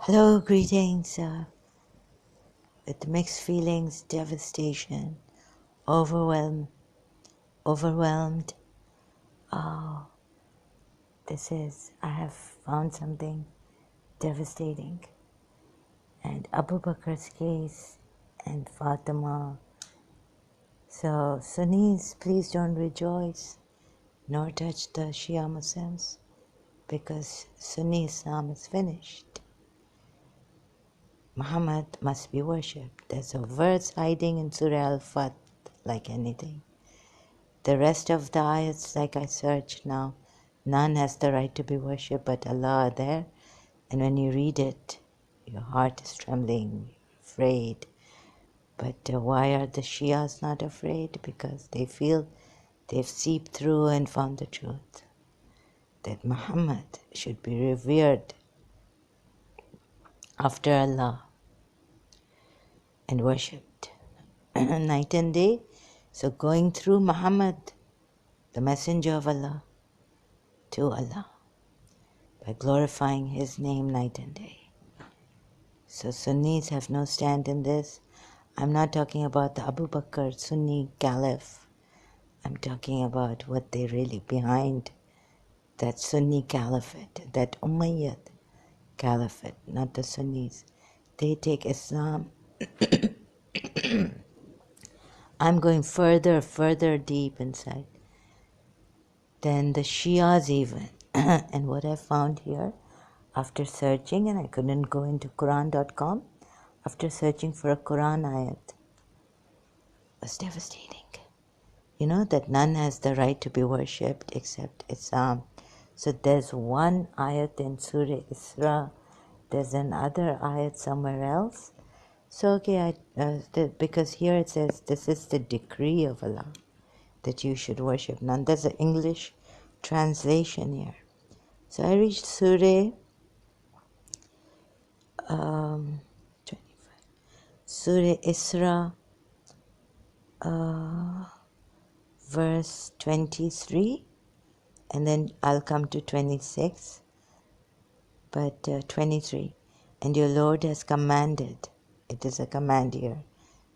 Hello, greetings. With mixed feelings, devastation, overwhelmed. Oh, I have found something devastating. And Abu Bakr's case and Fatima. So, Sunnis, please don't rejoice nor touch the Shia Muslims because Sunni Islam is finished. Muhammad must be worshipped. There's a verse hiding in Surah Al-Fath like anything. The rest of the ayats, like I searched now, none has the right to be worshipped but Allah are there. And when you read it, your heart is trembling, you're afraid. But why are the Shias not afraid? Because they feel they've seeped through and found the truth. That Muhammad should be revered after Allah and worshipped night and day. So going through Muhammad, the messenger of Allah, to Allah, by glorifying his name night and day. So Sunnis have no stand in this. I'm not talking about the Abu Bakr Sunni Caliph. I'm talking about what they really behind that Sunni Caliphate, that Umayyad Caliphate, not the Sunnis. They take Islam. I'm going further deep inside than the Shias even. And what I found here, after searching, and I couldn't go into Quran.com, after searching for a Quran ayat, was devastating. You know that none has the right to be worshipped except Islam. So there's one ayat in Surah Isra, there's another ayat somewhere else. So okay, because here it says this is the decree of Allah that you should worship none. There's an English translation here. So I reached Surah 25. Surah Isra, verse 23, and then I'll come to 26, but 23. And your Lord has commanded, it is a command here,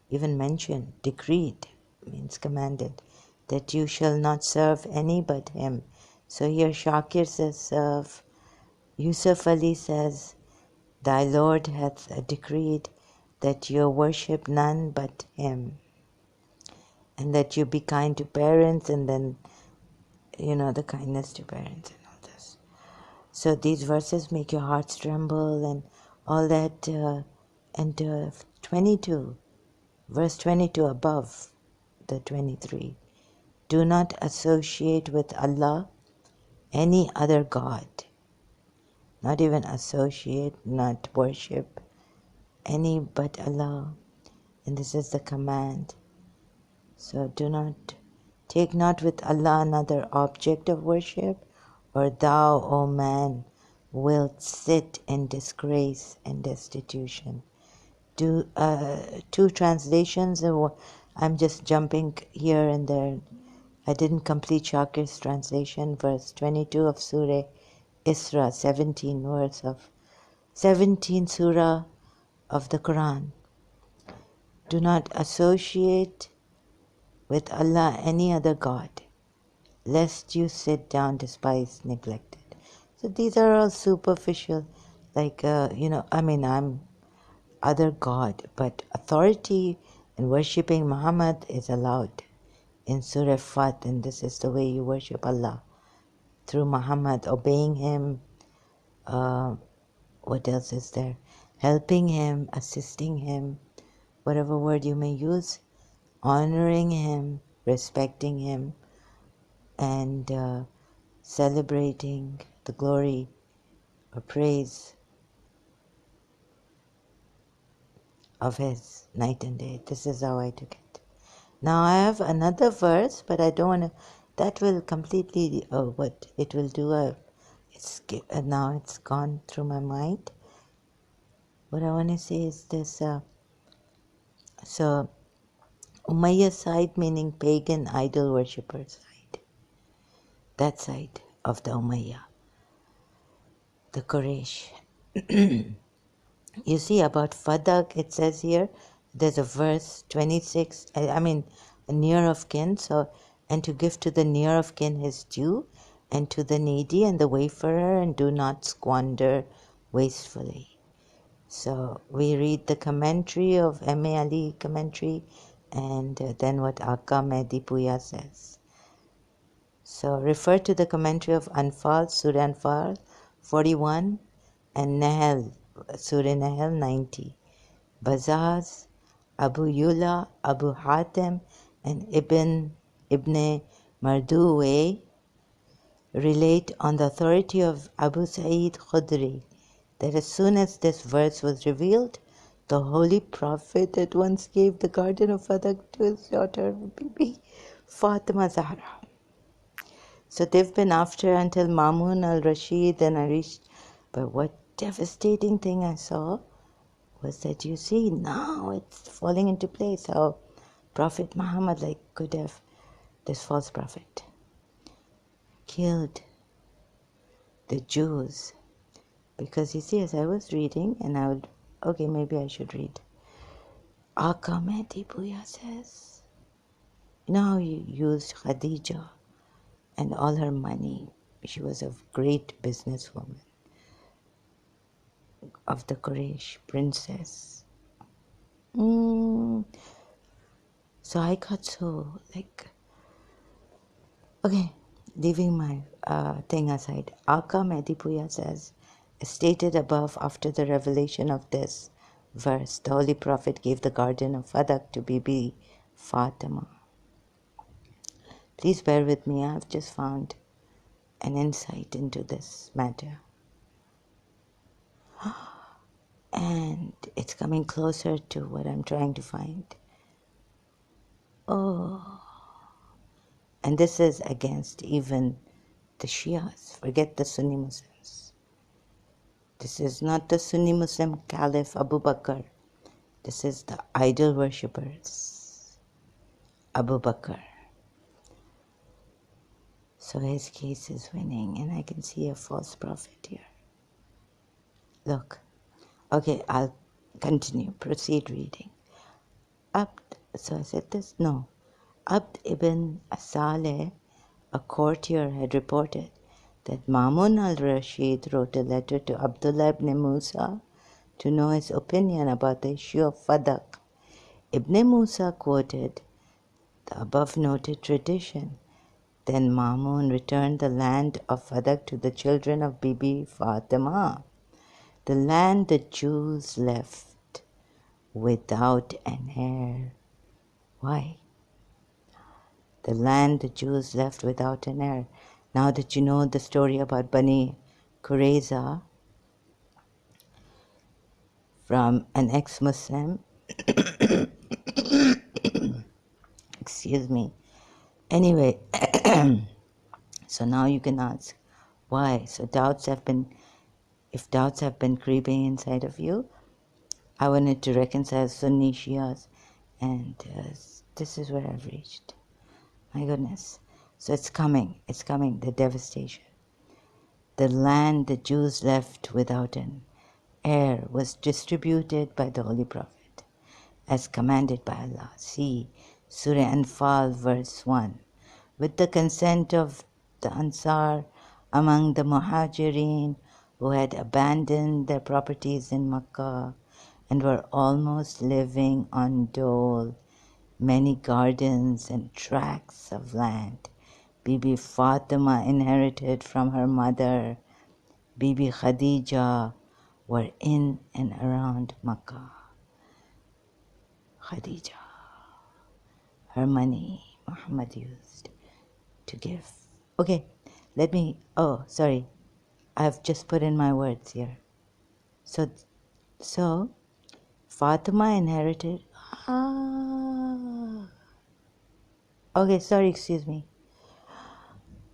even mentioned, decreed, means commanded, that you shall not serve any but him. So here Shakir says serve, Yusuf Ali says, thy Lord hath decreed that you worship none but him, and that you be kind to parents, and then, the kindness to parents and all this. So these verses make your hearts tremble and all that. And 22, verse 22 above the 23. Do not associate with Allah any other God. Not even associate, not worship any but Allah. And this is the command. So take not with Allah another object of worship, or thou, O man, wilt sit in disgrace and destitution. Two translations, I'm just jumping here and there. I didn't complete Shakir's translation, verse 22 of Surah Isra, 17 Surah of the Quran. Do not associate with Allah any other God, lest you sit down despised, neglected. So these are all superficial, like, I'm other God, but authority and worshipping Muhammad is allowed in Surah Fath, and this is the way you worship Allah, through Muhammad, obeying him. What else is there? Helping him, assisting him, whatever word you may use, honoring him, respecting him, and celebrating the glory or praise of his night and day. This is how I took it. Now I have another verse, but I don't want to, that will completely, what it will do, now it's gone through my mind. What I want to say is this, so Umayyah side, meaning pagan idol worshipper side. That side of the Umayyah, the Quraysh. You see about Fadak, it says here, there's a verse 26, a near of kin, so, and to give to the near of kin his due, and to the needy and the wayfarer, and do not squander wastefully. So we read the commentary of M.A. Ali commentary, and then what Akka Mehdi Puya says. So refer to the commentary of Anfal, Surah Anfal 41, and Nahl, Surah Nahl 90. Bazaz, Abu Yula, Abu Hatim, and Ibn Marduwe relate on the authority of Abu Sa'id Khudri that as soon as this verse was revealed, the Holy Prophet at once gave the garden of Fadak to his daughter Bibi Fatima Zahra. So they've been after until Mamun al-Rashid, and I reached. But what devastating thing I saw was that, you see, now it's falling into place how Prophet Muhammad could have, this false prophet, killed the Jews. Because you see, as I was reading, and okay, maybe I should read. Aka Mehdi Buya says, now you used Khadija and all her money. She was a great businesswoman of the Quraysh princess. So I got so okay, leaving my thing aside. Aka Mehdi Puya says, as stated above, after the revelation of this verse, the Holy Prophet gave the garden of Fadak to Bibi Fatima. Please bear with me, I have just found an insight into this matter. And it's coming closer to what I'm trying to find. Oh. And this is against even the Shias. Forget the Sunni Muslims. This is not the Sunni Muslim Caliph Abu Bakr. This is the idol worshippers. Abu Bakr. So his case is winning, and I can see a false prophet here. Look. Okay, I'll continue. Proceed reading. So I said this? No. Abd ibn Saleh, a courtier, had reported that Mamun al-Rashid wrote a letter to Abdullah ibn Musa to know his opinion about the issue of Fadak. Ibn Musa quoted the above noted tradition. Then Mamun returned the land of Fadak to the children of Bibi Fatima. The land the Jews left without an heir. Why? The land the Jews left without an heir. Now that you know the story about Bani Qurayza from an ex-Muslim, excuse me. Anyway, so now you can ask, why? So if doubts have been creeping inside of you, I wanted to reconcile Sunni Shias, and this is where I've reached. My goodness. So it's coming, the devastation. The land the Jews left without an heir was distributed by the Holy Prophet, as commanded by Allah. See Surah Anfal, verse 1. With the consent of the Ansar among the Muhajirin who had abandoned their properties in Makkah and were almost living on dole, many gardens and tracts of land Bibi Fatima inherited from her mother, Bibi Khadija, were in and around Makkah. Khadija, her money Muhammad used to give. Okay, sorry, I've just put in my words here. So Fatima inherited, okay, sorry, excuse me.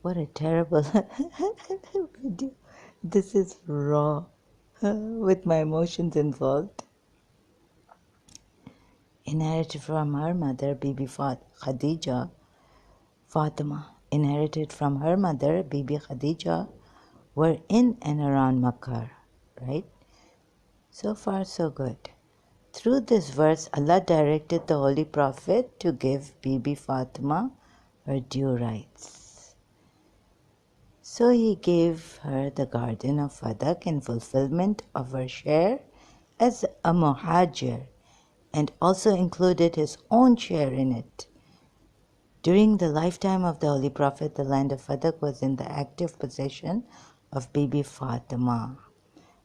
What a terrible video. This is raw with my emotions involved. Inherited from her mother, Bibi Khadija, Fatima, inherited from her mother, Bibi Khadija, were in and around Makkah, right? So far, so good. Through this verse, Allah directed the Holy Prophet to give Bibi Fatima her due rights. So he gave her the garden of Fadak in fulfillment of her share as a muhajir, and also included his own share in it. During the lifetime of the Holy Prophet, the land of Fadak was in the active possession of Bibi Fatima.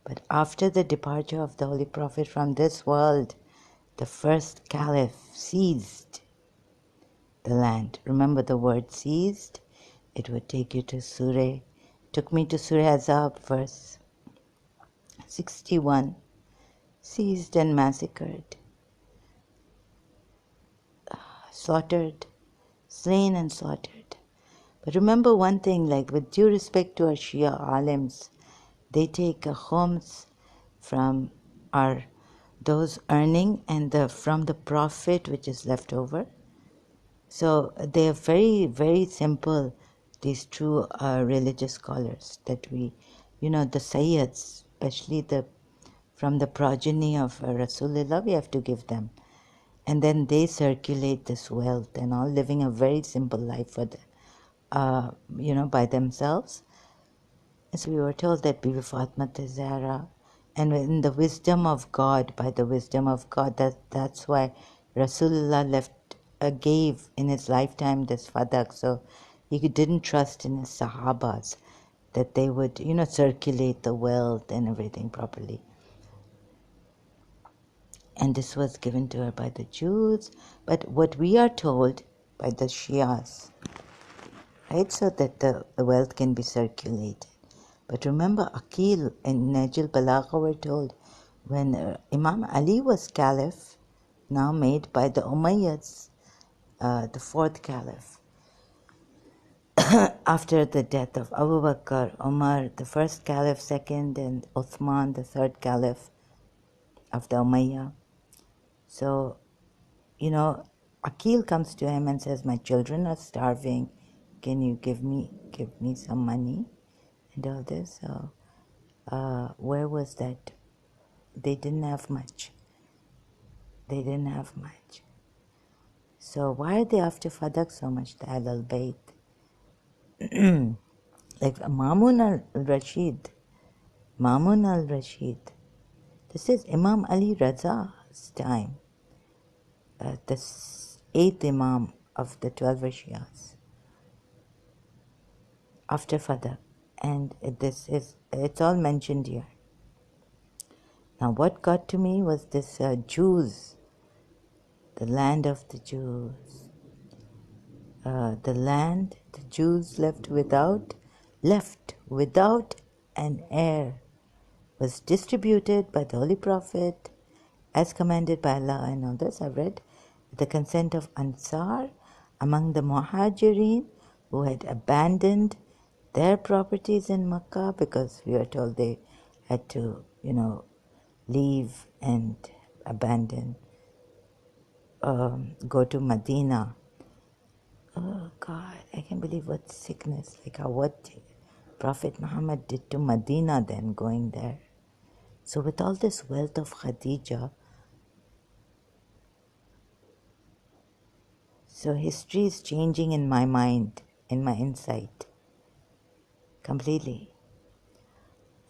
But after the departure of the Holy Prophet from this world, the first caliph seized the land. Remember the word seized? It would take you to Surah. Took me to Surah Azab, verse 61. Seized and massacred, slaughtered, slain and slaughtered. But remember one thing, like with due respect to our Shia alims, they take a khums from those earning and from the profit which is left over. So they are very, very simple, these true religious scholars that we, the Sayyids, especially from the progeny of Rasulullah, we have to give them. And then they circulate this wealth and all, living a very simple life for by themselves. And so we were told that Bibi Fatma Zahra, and in the wisdom of God, by the wisdom of God, that's why Rasulullah gave in his lifetime this fadak, so he didn't trust in his sahabas that they would, circulate the wealth and everything properly. And this was given to her by the Jews, but what we are told by the Shias, right, so that the wealth can be circulated. But remember, Aqil and Najil Balagha were told when Imam Ali was caliph, now made by the Umayyads, the fourth caliph, after the death of Abu Bakr, Umar, the first caliph, second, and Uthman, the third caliph of the Umayyah. So, Aqil comes to him and says, "My children are starving. Can you give me some money?" And all this. So, where was that? They didn't have much. So why are they after Fadak so much, the Ahlul Bayt? Like Mamun al-Rashid. This is Imam Ali Raza's time. The 8th Imam of the 12 Shiyas. After Fadak. And it's all mentioned here. Now what got to me was this Jews, the land of the Jews. The land the Jews left without an heir was distributed by the Holy Prophet as commanded by Allah. I know this, I've read, with the consent of Ansar among the Muhajirin who had abandoned their properties in Makkah, because we are told they had to, leave and abandon, go to Medina. Oh God, I can't believe what sickness, what Prophet Muhammad did to Medina then, going there. So with all this wealth of Khadija, so history is changing in my mind, in my insight, completely.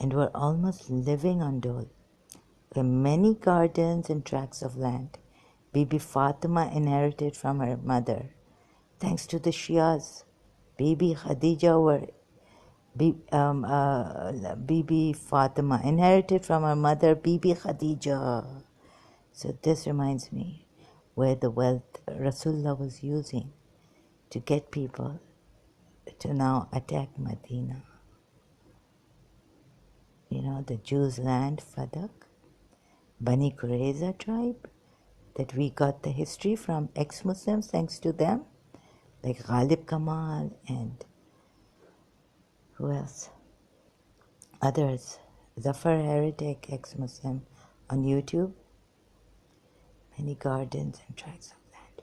And we're almost living on dole. There are many gardens and tracts of land Bibi Fatima inherited from her mother. Thanks to the Shias, Bibi Khadija Bibi Fatima inherited from her mother Bibi Khadija. So this reminds me where the wealth Rasulullah was using to get people to now attack Medina. The Jews' land, Fadak, Bani Qurayza tribe, that we got the history from ex-Muslims thanks to them, like Ghalib Kamal and who else? Others. Zafar Heretic, ex-Muslim, on YouTube. Many gardens and tracts of land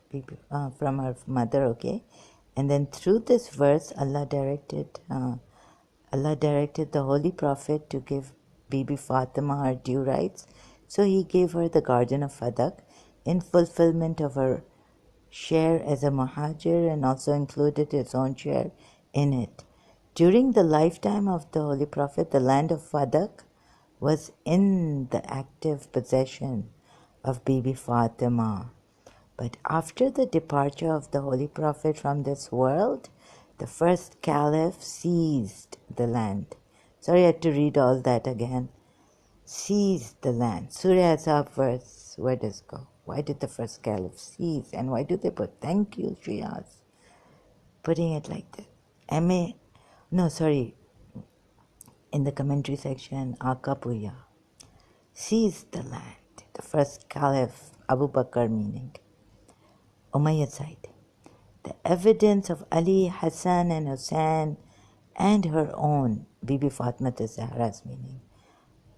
from her mother, okay? And then through this verse, Allah directed the Holy Prophet to give Bibi Fatima her due rights So he gave her the garden of Fadak in fulfillment of her share as a muhajir and also included his own share in it. During the lifetime of the Holy Prophet, the land of Fadak was in the active possession of Bibi Fatima. But after the departure of the Holy Prophet from this world, the first caliph seized the land. Sorry, I had to read all that again. Seized the land. Surah Azab verse, where does it go? Why did the first caliph seize? And why do they put thank you, Shias? Putting it like that. In the commentary section, Akapuya. Seized the land. The first caliph, Abu Bakr meaning. Umayyad side. The evidence of Ali, Hassan and Hussein and her own, Bibi Fatima Zahra's meaning,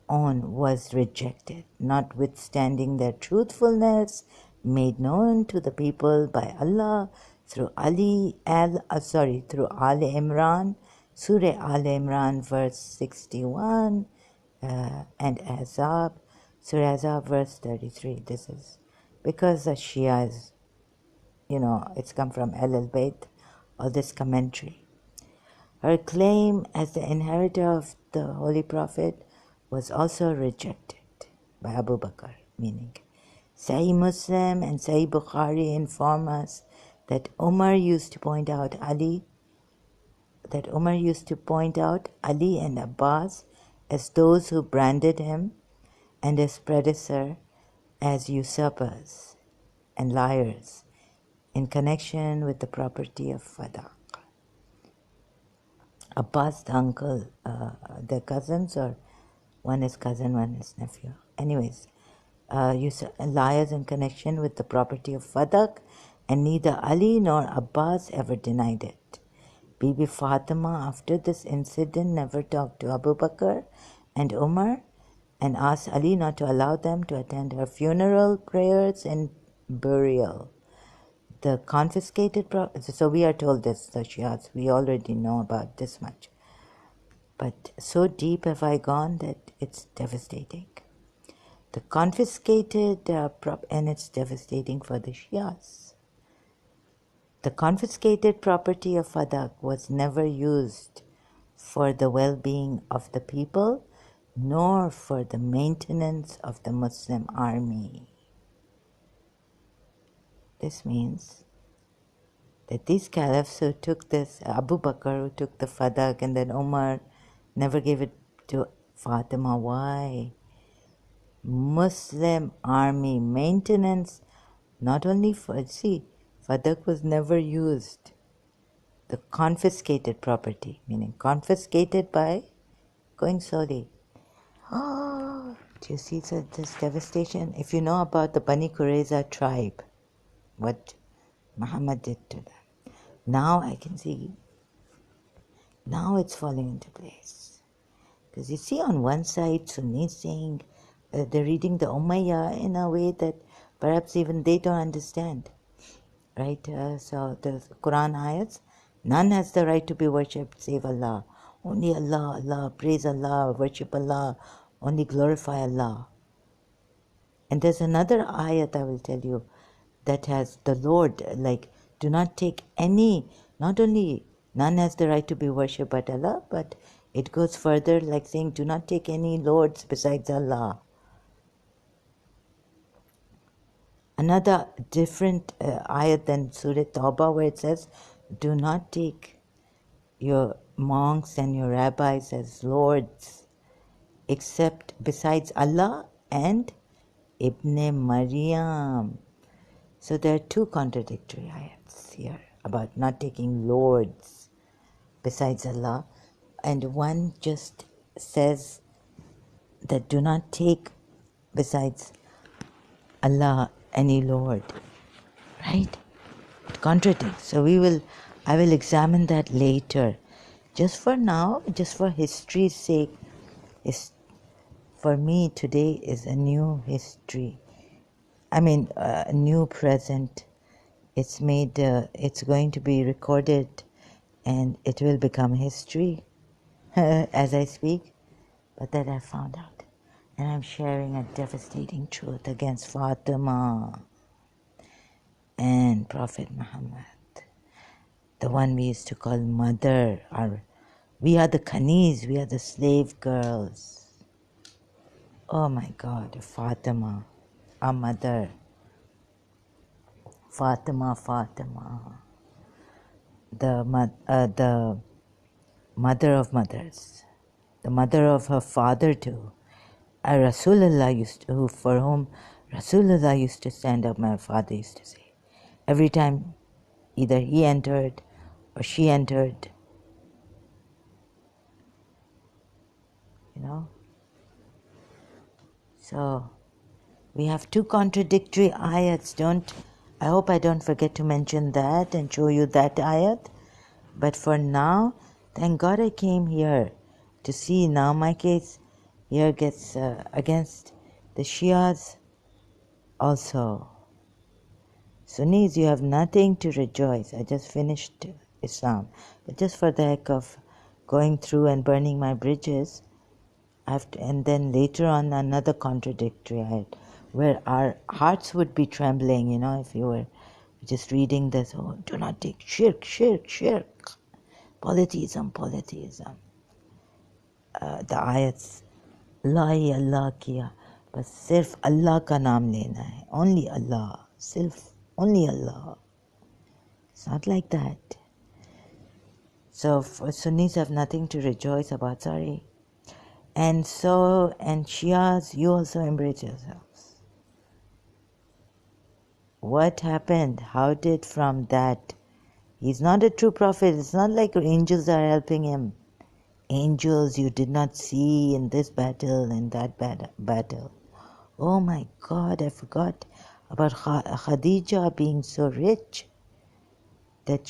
own was rejected, notwithstanding their truthfulness made known to the people by Allah through through Al Imran, Surah Al Imran verse 61 and Azab, Surah Azab verse 33. This is because the Shia is, it's come from Al Bayt, all this commentary. Her claim as the inheritor of the Holy Prophet was also rejected by Abu Bakr, meaning Sahih Muslim and Sahih Bukhari inform us that Umar used to point out Ali and Abbas as those who branded him and his predecessor as usurpers and liars in connection with the property of Fadak. Abbas, the uncle, they're cousins, or one is cousin, one is nephew. Anyways, liars in connection with the property of Fadak, and neither Ali nor Abbas ever denied it. Bibi Fatima, after this incident, never talked to Abu Bakr and Umar and asked Ali not to allow them to attend her funeral, prayers, and burial. The confiscated so we are told this, the Shias, we already know about this much. But so deep have I gone that it's devastating. The confiscated, and it's devastating for the Shias. The confiscated property of Fadak was never used for the well-being of the people, nor for the maintenance of the Muslim army. This means that these caliphs who took this, Abu Bakr who took the Fadak, and then Umar never gave it to Fatima. Why? Muslim army maintenance, not only Fadak was never used. The confiscated property, meaning confiscated by going slowly. Oh, do you see this devastation? If you know about the Bani Qurayza tribe, what Muhammad did to them. Now I can see, now it's falling into place. Because you see on one side, Sunnis saying they're reading the Umayyah in a way that perhaps even they don't understand. Right? So the Quran ayats, none has the right to be worshipped save Allah. Only Allah, Allah, praise Allah, worship Allah, only glorify Allah. And there's another ayat I will tell you that has the Lord, like, do not take any, not only none has the right to be worshipped but Allah, but it goes further, like saying, do not take any lords besides Allah. Another different ayat than Surah Tawbah, where it says, do not take your monks and your rabbis as lords except besides Allah and Ibn Maryam. So there are two contradictory ayats here about not taking lords besides Allah, and one just says that do not take besides Allah any lord, right? It contradicts. So I will examine that later. Just for now, just for history's sake, for me today is a new history. A new present. It's going to be recorded and it will become history as I speak, but that I found out. And I'm sharing a devastating truth against Fatima and Prophet Muhammad, the one we used to call mother. We are the Khanis, we are the slave girls. Oh my God, Fatima, our mother. Fatima, the mother of mothers, the mother of her father too. Rasulullah for whom Rasulullah used to stand up, my father used to say. Every time either he entered or she entered, you know. So we have two contradictory ayats. I hope I don't forget to mention that and show you that ayat. But for now, thank God I came here to see. Now my case here gets against the Shias also. Sunnis, you have nothing to rejoice. I just finished Islam. But just for the heck of going through and burning my bridges, and then later on another contradictory ayat, where our hearts would be trembling, if you were just reading this, do not take shirk, polytheism. The ayats, La Allah kiya, but sirf Allah ka naam lena hai, only Allah, only Allah. It's not like that. So for Sunnis have nothing to rejoice about, sorry. And Shias, you also embrace yourselves. What happened? How did from that? He's not a true prophet. It's not like angels are helping him. Angels you did not see in this battle, in that battle. Oh my God, I forgot about Khadija being so rich that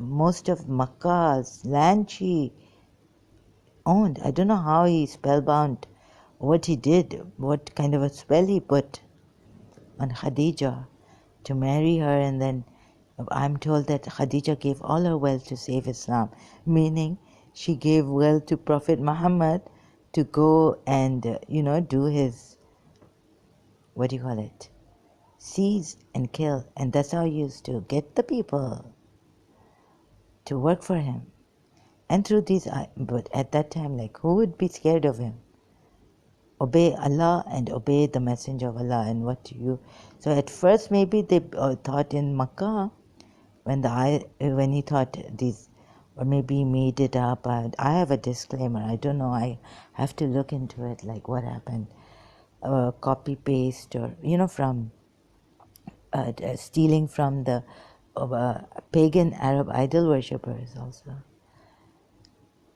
most of Makkah's land she owned. I don't know how he spellbound, what he did, what kind of a spell he put on Khadija to marry her, and then I'm told that Khadija gave all her wealth to save Islam, meaning she gave wealth to Prophet Muhammad to go and, do his, seize and kill. And that's how he used to get the people to work for him. And through these, but at that time, who would be scared of him? Obey Allah and obey the Messenger of Allah. So at first maybe they thought in Makkah, when he thought these, or maybe he made it up. I have a disclaimer. I don't know. I have to look into it, what happened. Copy paste, or from stealing from the pagan Arab idol worshippers also,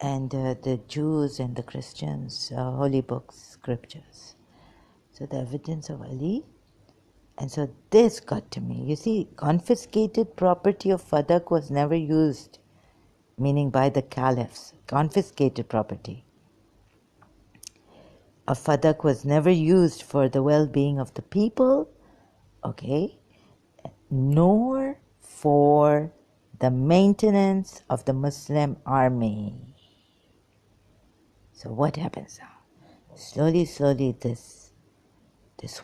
and the Jews and the Christians, holy books, scriptures. So the evidence of Ali. And so this got to me. You see, confiscated property of Fadak was never used, meaning by the caliphs. Confiscated property of Fadak was never used for the well-being of the people, nor for the maintenance of the Muslim army. So what happens now? Slowly, this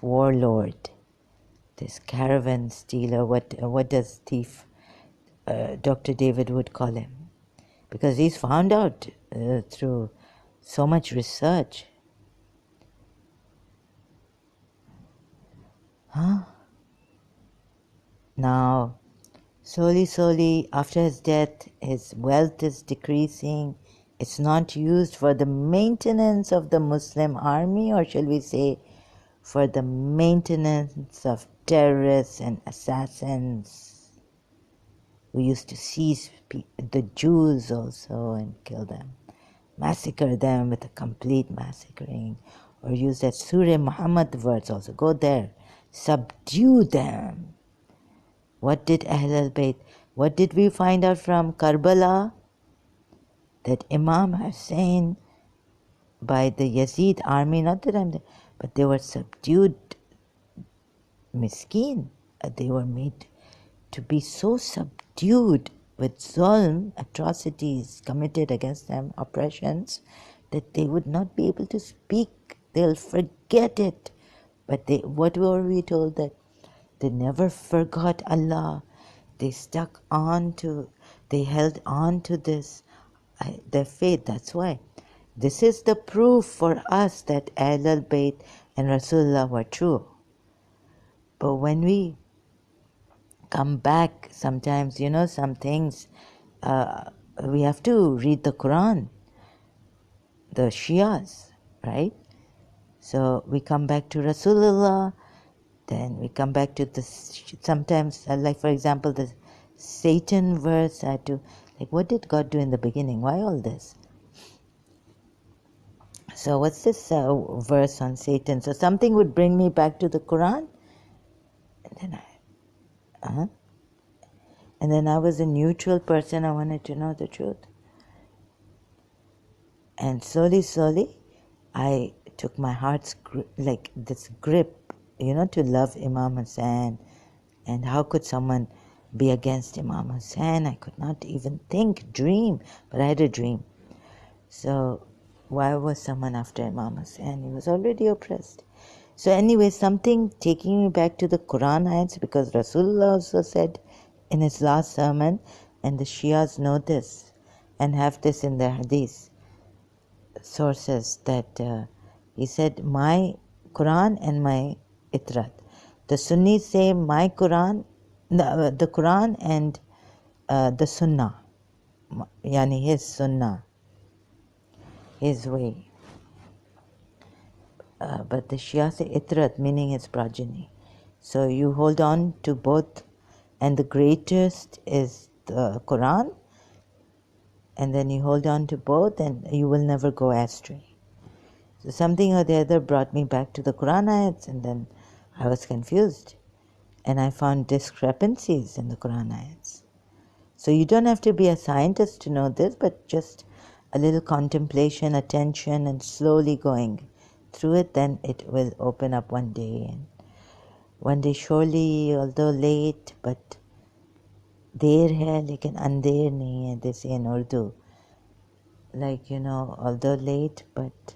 warlord, this caravan stealer, what does thief Dr. David would call him? Because he's found out through so much research. Now, slowly, after his death, his wealth is decreasing. It's not used for the maintenance of the Muslim army, or shall we say, for the maintenance of terrorists and assassins who used to seize the Jews also and kill them, massacre them with a complete massacring, or use that Surah Muhammad words also. Go there, subdue them. What did Ahl al-Bayt? What did we find out from Karbala? That Imam Hussein, by the Yazid army, not that I'm there, but they were subdued, miskin. They were made to be so subdued with zulm, atrocities committed against them, oppressions, that they would not be able to speak they'll forget it. But what were we told? That they never forgot Allah. They they held on to their faith. That's why. This is the proof for us that Ahlul Bayt and Rasulullah were true. But when we come back, sometimes, some things, we have to read the Quran, the Shias, right? So we come back to Rasulullah, then we come back to sometimes, like for example, the Satan verse, I had to, like, what did God do in the beginning? Why all this? So what's this verse on Satan? So something would bring me back to the Quran, and then I was a neutral person. I wanted to know the truth. And slowly, I took my heart's like this grip, to love Imam Hussain. And how could someone be against Imam Hussain? I could not even dream, but I had a dream. So why was someone after Imam Hussain? He was already oppressed. So anyway, something taking me back to the Quran ayats, because Rasulullah also said in his last sermon, and the Shias know this and have this in their hadith sources, that he said, my Quran and my Itrat. The Sunnis say my Quran, the Quran and the Sunnah, yani his Sunnah, his way. But the Shia say Itrat, meaning his progeny. So you hold on to both, and the greatest is the Quran, and then you hold on to both, and you will never go astray. So something or the other brought me back to the Quran ayats, and then I was confused. And I found discrepancies in the Quran ayats. So you don't have to be a scientist to know this, but just a little contemplation, attention, and slowly going through it, then it will open up one day. And one day surely, although late, but देर है लेकिन अंधेर नहीं है, they say in Urdu. Like, although late, but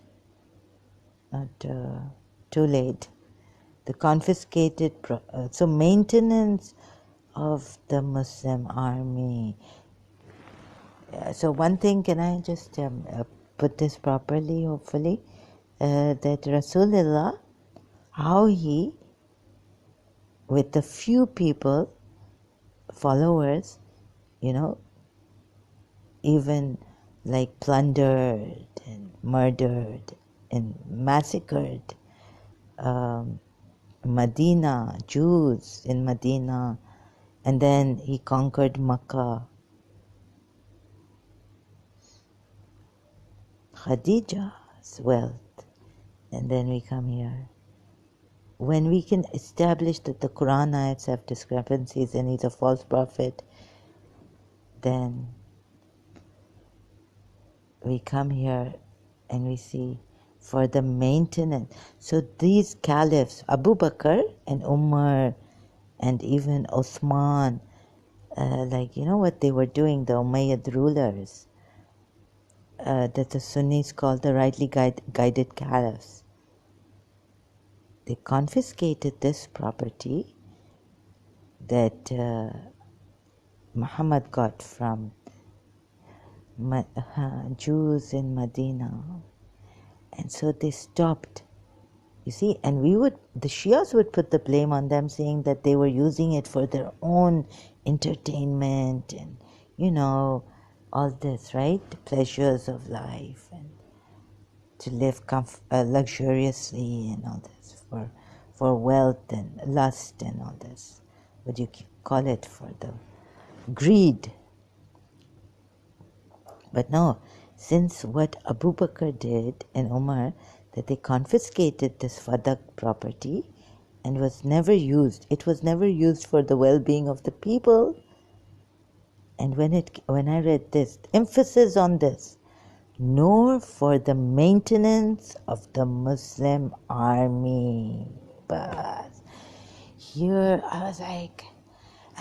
not too late. The confiscated, so maintenance of the Muslim army. So one thing, can I just put this properly, hopefully, that Rasulullah, how he, with the few people, followers, even like plundered and murdered and massacred Medina, Jews in Medina, and then he conquered Makkah. Khadija's wealth, and then we come here. When we can establish that the Quran ayats have discrepancies and he's a false prophet, then we come here and we see for the maintenance. So these caliphs, Abu Bakr and Umar and even Uthman, what they were doing, the Umayyad rulers, that the Sunnis call the rightly guided caliphs. They confiscated this property that Muhammad got from Jews in Medina, and so they stopped. You see, and the Shias would put the blame on them, saying that they were using it for their own entertainment and, all this, right? The pleasures of life and to live luxuriously and all this, for wealth and lust and all this. What do you call it? For the greed. But no, since what Abu Bakr did and Umar, that they confiscated this fadak property and was never used. It was never used for the well-being of the people. And when I read this, emphasis on this, nor for the maintenance of the Muslim army. But here I was like,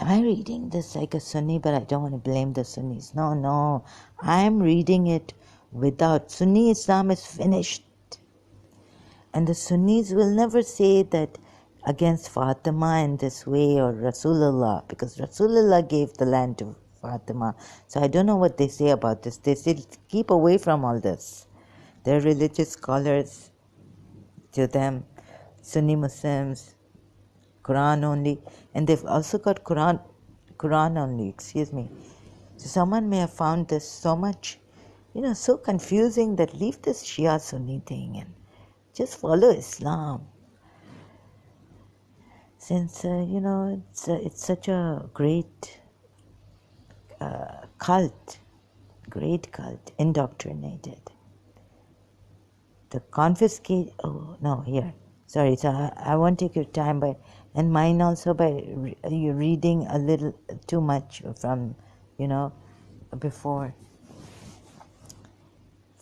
am I reading this like a Sunni? But I don't want to blame the Sunnis. No. I'm reading it without. Sunni Islam is finished. And the Sunnis will never say that against Fatima in this way or Rasulullah, because Rasulullah gave the land to Fatima. So I don't know what they say about this. They say keep away from all this. They're religious scholars. To them, Sunni Muslims, Quran only, and they've also got Quran only, excuse me. So someone may have found this so much, so confusing that leave this Shia Sunni thing and just follow Islam. Since, it's such a great cult, indoctrinated. The confiscate, sorry, so I won't take your time, and mine also by you reading a little too much from, before.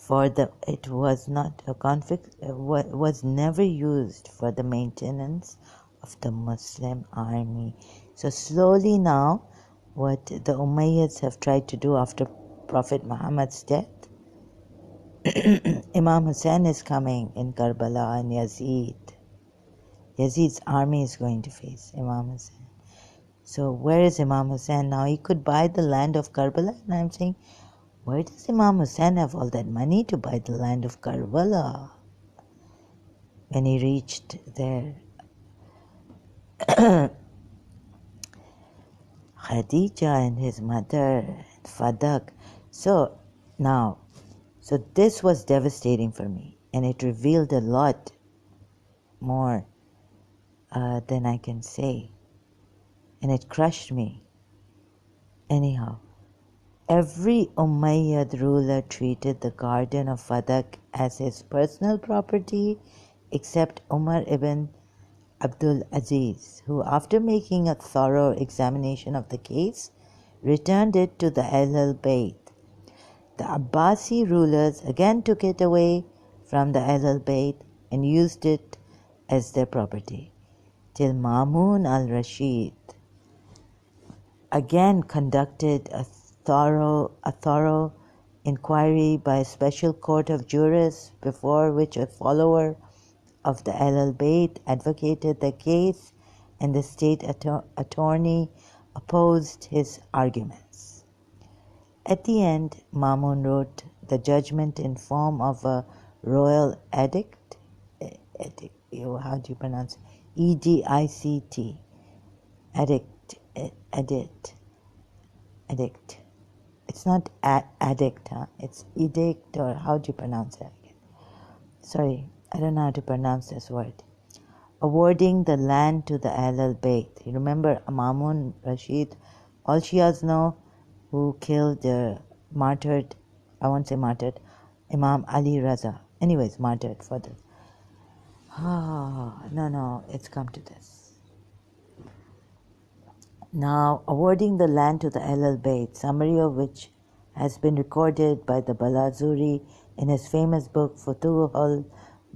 It was not a conflict, was never used for the maintenance of the Muslim army. So slowly now, what the Umayyads have tried to do after Prophet Muhammad's death, Imam Hussein is coming in Karbala and Yazid's army is going to face Imam Hussein. So where is Imam Hussein now? He could buy the land of Karbala, and I'm saying, where does Imam Hussein have all that money to buy the land of Karbala? When he reached there, Khadija and his mother, Fadak. So this was devastating for me, and it revealed a lot more than I can say, and it crushed me. Anyhow, every Umayyad ruler treated the garden of Fadak as his personal property, except Umar ibn Abdul Aziz, who, after making a thorough examination of the case, returned it to the Ahl Bayt. The Abbasi rulers again took it away from the Ahl Bayt and used it as their property, till Mamun al-Rashid again conducted a thorough inquiry by a special court of jurists, before which a follower of the Ahl Bayt advocated the case, and the state attorney opposed his arguments. At the end, Mamun wrote the judgment in form of a royal edict. How do you pronounce it? E-D-I-C-T. Edict. It's not addict, huh? It's edict, or how do you pronounce it? Sorry, I don't know how to pronounce this word. Awarding the land to the Ahl Bayt. You remember Mamun Rashid? All Shias know who killed Imam Ali Raza. Anyways, martyred for this. No, it's come to this. Now, awarding the land to the Ahl Bayt, summary of which has been recorded by the Balazuri in his famous book Futuhul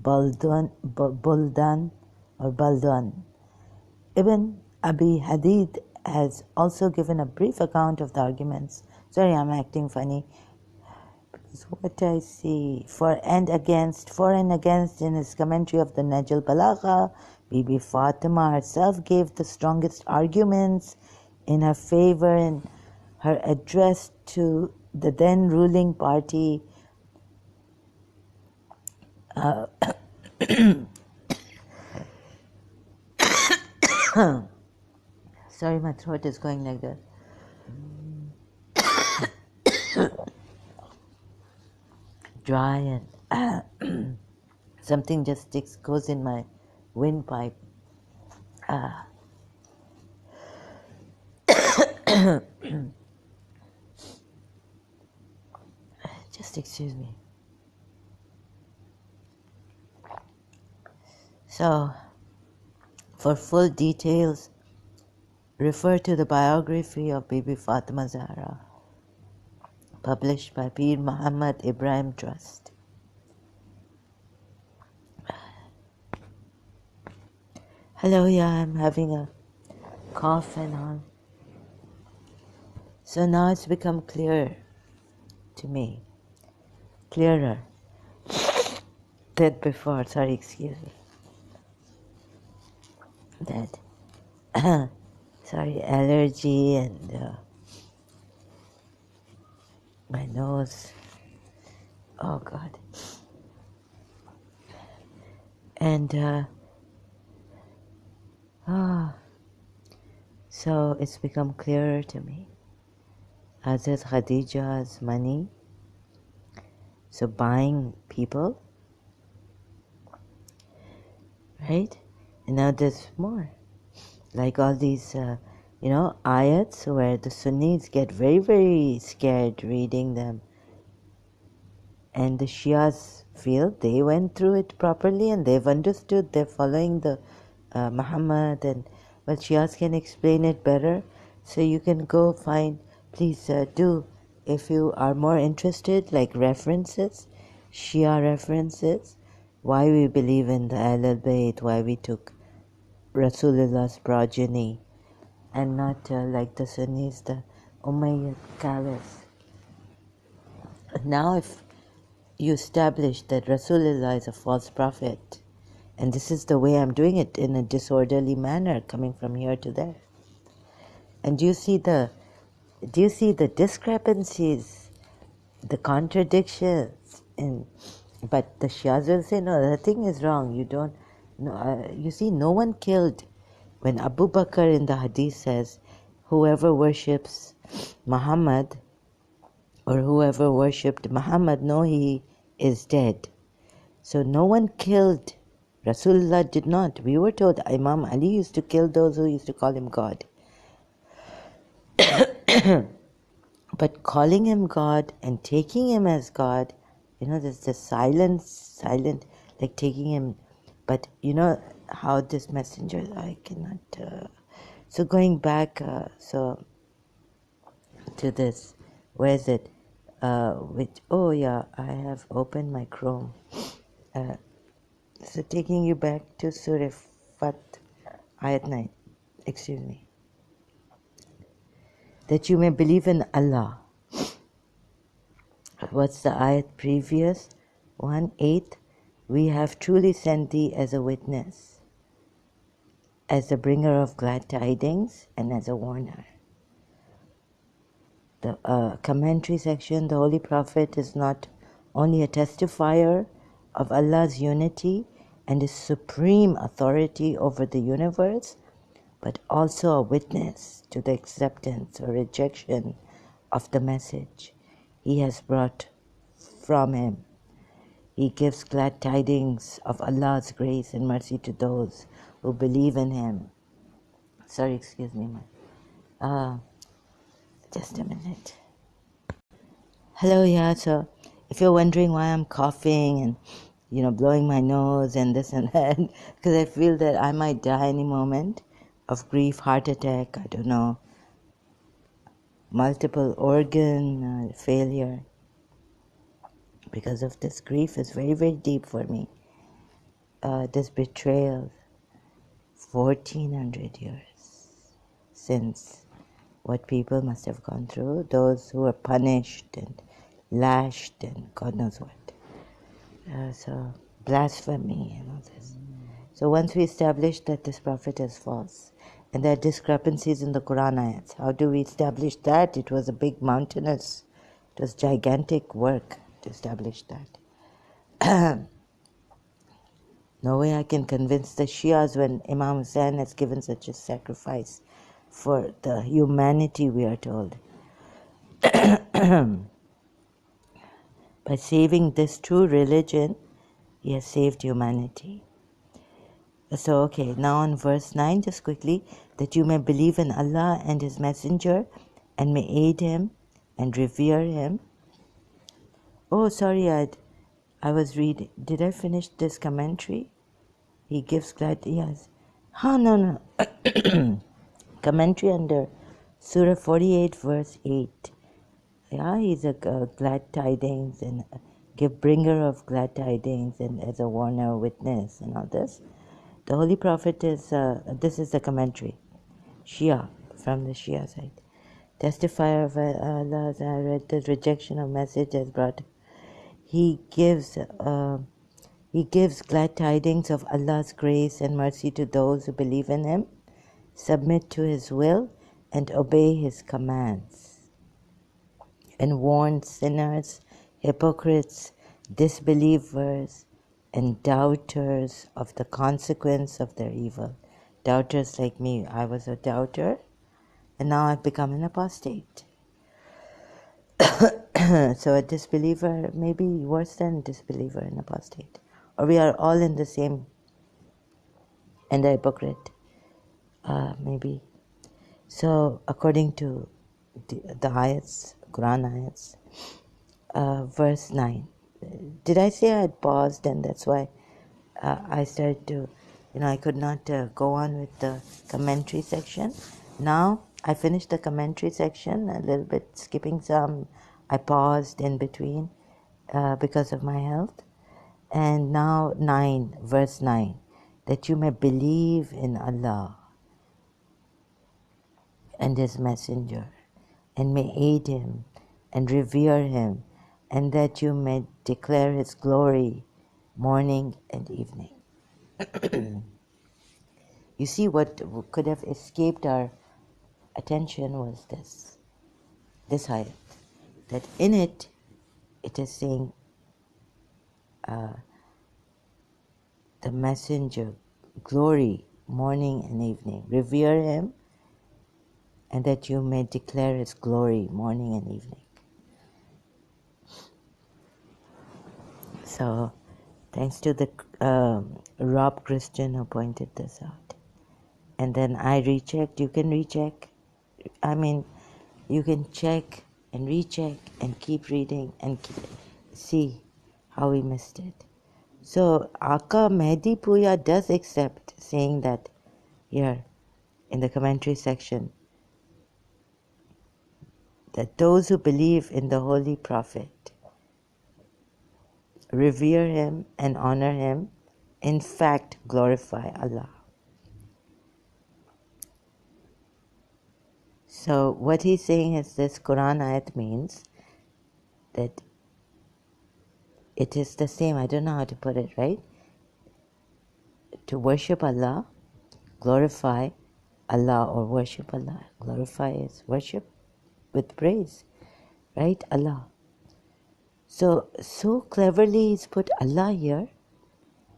Buldan. Ibn Abi Hadid has also given a brief account of the arguments. Sorry, I'm acting funny. Because what I see, for and against in his commentary of the Najl Balagha, Bibi Fatima herself gave the strongest arguments in her favor in her address to the then ruling party. Sorry, my throat is going like that. Dry and something just goes in my windpipe. Just excuse me. So, for full details, refer to the biography of Bibi Fatima Zahra, published by Pir Muhammad Ibrahim Trust. Hello, I'm having a cough and all. So now it's become clearer to me, clearer, that before. Sorry, excuse me. That, sorry, allergy and my nose. Oh God. And so it's become clearer to me. Hazrat Khadija's money, so buying people, right? And now there's more. Like all these, ayats where the Sunnis get very, very scared reading them. And the Shias feel they went through it properly and they've understood, they're following the Muhammad, and well, Shias can explain it better. So you can go find, please do, if you are more interested, like references, Shia references, why we believe in the Ahlul Bayt, why we took Rasulullah's progeny, and not like the Sunnis, the Umayyad Caliphs. Now if you establish that Rasulullah is a false prophet, and this is the way I'm doing it in a disorderly manner, coming from here to there. And do you see the discrepancies, the contradictions? But the Shias will say, no, the thing is wrong. You don't. No, you see, no one killed. When Abu Bakr in the Hadith says, whoever worships Muhammad or whoever worshipped Muhammad, no, he is dead. So no one killed. Rasulullah did not. We were told Imam Ali used to kill those who used to call him God. But calling him God and taking him as God, there's the silent, like taking him. But you know how this messenger, I cannot. So going back, to this, where is it? I have opened my Chrome. So taking you back to Surah Fath, Ayat 9, excuse me. That you may believe in Allah. What's the ayat previous? 1:8. We have truly sent thee as a witness, as the bringer of glad tidings, and as a warner. The commentary section, the Holy Prophet is not only a testifier of Allah's unity and His supreme authority over the universe, but also a witness to the acceptance or rejection of the message He has brought from Him. He gives glad tidings of Allah's grace and mercy to those who believe in Him. Sorry, excuse me, just a minute. Hello, yeah, so if you're wondering why I'm coughing and, blowing my nose and this and that, because I feel that I might die any moment of grief, heart attack, I don't know, multiple organ failure. Because of this grief is very, very deep for me. This betrayal, 1400 years since, what people must have gone through, those who were punished and lashed and God knows what. So blasphemy and all this. So once we establish that this prophet is false, and there are discrepancies in the Quran ayats, how do we establish that? It was a big mountainous, it was gigantic work to establish that. No way I can convince the Shias when Imam Hussain has given such a sacrifice for the humanity, we are told. By saving this true religion, he has saved humanity. So, okay, now on verse 9, just quickly, that you may believe in Allah and His Messenger, and may aid Him and revere Him. Oh, sorry, I was reading. Did I finish this commentary? He gives glad, yes. No. Commentary under Surah 48, verse 8. Yeah, he's a glad tidings and bringer of glad tidings and as a warner, witness and all this. The Holy Prophet is, this is the commentary, Shia, from the Shia side. Testifier of Allah's, I read the rejection of message has brought. He gives He gives glad tidings of Allah's grace and mercy to those who believe in Him, submit to His will, and obey His commands, and warns sinners, hypocrites, disbelievers, and doubters of the consequence of their evil. Doubters like me. I was a doubter, and now I've become an apostate. So a disbeliever may be worse than a disbeliever and apostate. Or we are all in the same, and a hypocrite, maybe. So according to the ayats, Quran ayats, verse 9. Did I say I had paused, and that's why I started to, I could not go on with the commentary section. Now I finished the commentary section, a little bit skipping some. I paused in between because of my health. And now 9, verse 9, that you may believe in Allah and His Messenger, and may aid Him and revere Him, and that you may declare His glory morning and evening. You see, what could have escaped our attention was this ayat, that in it, it is saying the Messenger, glory morning and evening, revere Him, and that you may declare His glory morning and evening. So, thanks to the Rob Christian who pointed this out. And then I rechecked. You can recheck. I mean, you can check and recheck and keep reading and see how we missed it. So, Aka Mehdi Puya does accept saying that here in the commentary section, that those who believe in the Holy Prophet, revere him and honor him, in fact glorify Allah. So what he's saying is this Quran ayat means that it is the same, I don't know how to put it, right? To worship Allah, glorify Allah, or worship Allah. Glorify is worship with praise, right? Allah. So cleverly he's put Allah here,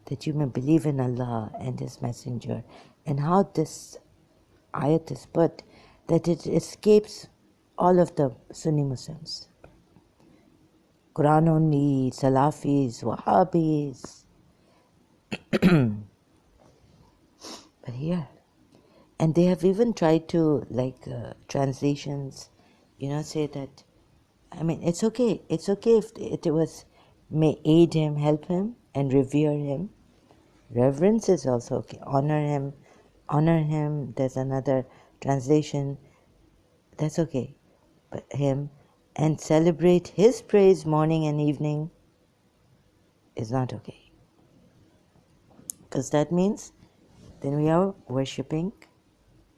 that you may believe in Allah and His Messenger. And how this ayat is put, that it escapes all of the Sunni Muslims. Quran only, Salafis, Wahhabis. But here, and they have even tried to, translations, say that, I mean, it's okay if it was, may aid him, help him, and revere him. Reverence is also okay. Honor him. There's another translation, that's okay. But him, and celebrate his praise morning and evening is not okay. Because that means then we are worshipping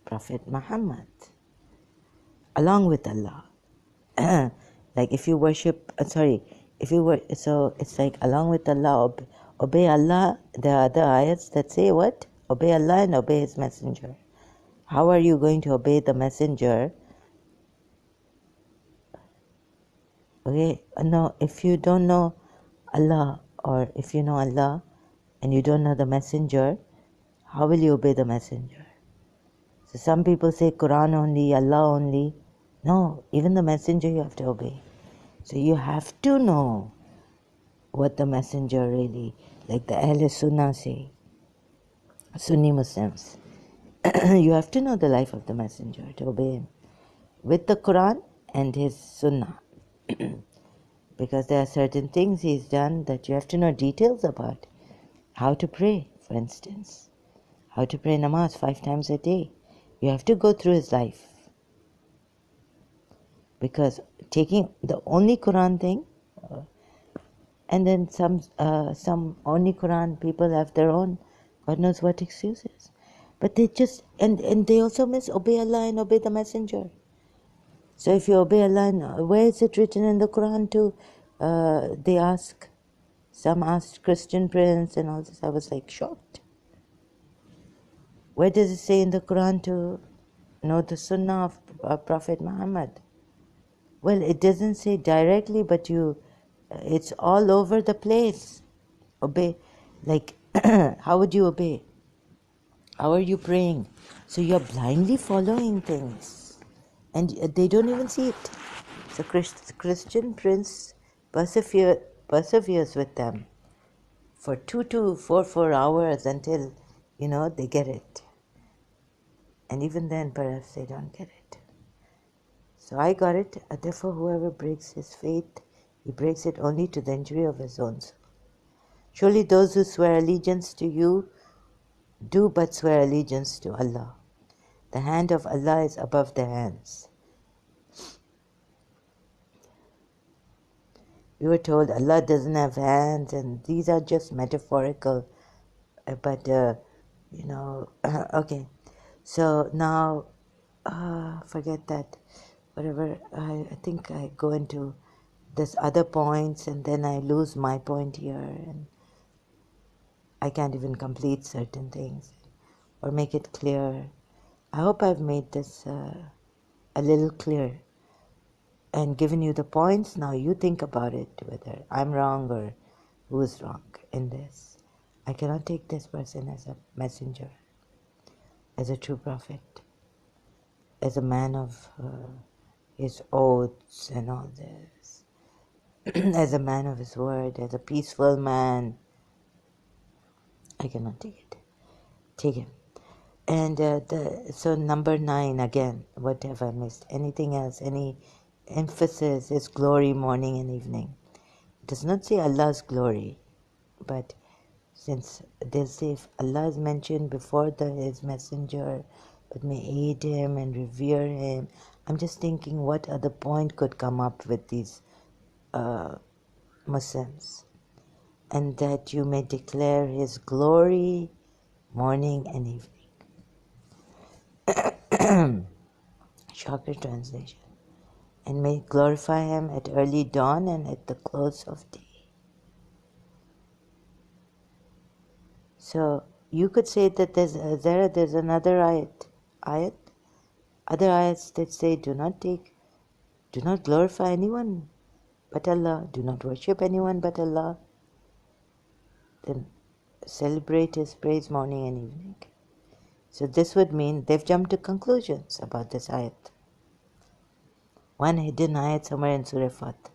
Prophet Muhammad along with Allah. Like if you worship, so it's like along with Allah, obey Allah. There are other ayats that say what? Obey Allah and obey His Messenger. How are you going to obey the Messenger? Okay, no, if you don't know Allah, or if you know Allah and you don't know the Messenger, how will you obey the Messenger? So some people say Quran only, Allah only. No, even the Messenger you have to obey. So you have to know what the Messenger really, like the Ahl Sunnah say, Sunni Muslims. You have to know the life of the Messenger to obey him with the Quran and his Sunnah. Because there are certain things he's done that you have to know details about. How to pray, for instance. How to pray namaz 5 times a day. You have to go through his life. Because taking the only Quran thing, and then some only Quran people have their own, God knows what excuses. But they just, and they also miss obey Allah and obey the Messenger. So if you obey Allah, where is it written in the Quran to, they ask, Some asked Christian Prince and all this. I was like shocked. Where does it say in the Quran to know the Sunnah of Prophet Muhammad? Well, it doesn't say directly, but it's all over the place. Obey. Like, how would you obey? How are you praying? So you're blindly following things. And they don't even see it. So Christian Prince perseveres with them for 2 to 4 hours until, they get it. And even then, perhaps they don't get it. So I got it. Therefore, whoever breaks his faith, he breaks it only to the injury of his own soul. Surely those who swear allegiance to you do but swear allegiance to Allah. The hand of Allah is above their hands. We were told Allah doesn't have hands, and these are just metaphorical. But, okay. So now, forget that. Whatever, I think I go into this other points, and then I lose my point here, and I can't even complete certain things or make it clear. I hope I've made this a little clear and given you the points. Now you think about it, whether I'm wrong or who's wrong in this. I cannot take this person as a messenger, as a true prophet, as a man of his oaths and all this, as a man of his word, as a peaceful man. I cannot take him. And so number 9 again, what have I missed? Anything else? Any emphasis is glory morning and evening. It does not say Allah's glory, but since they'll say if Allah is mentioned before his messenger, but may aid him and revere him. I'm just thinking what other point could come up with these Muslims. And that you may declare his glory morning and evening. Shorter translation. And may glorify him at early dawn and at the close of day. So you could say that there's another ayat, other ayats that say do not glorify anyone but Allah, do not worship anyone but Allah, then celebrate his praise morning and evening. So this would mean they've jumped to conclusions about this ayat. One hidden ayat somewhere in Surah Fath.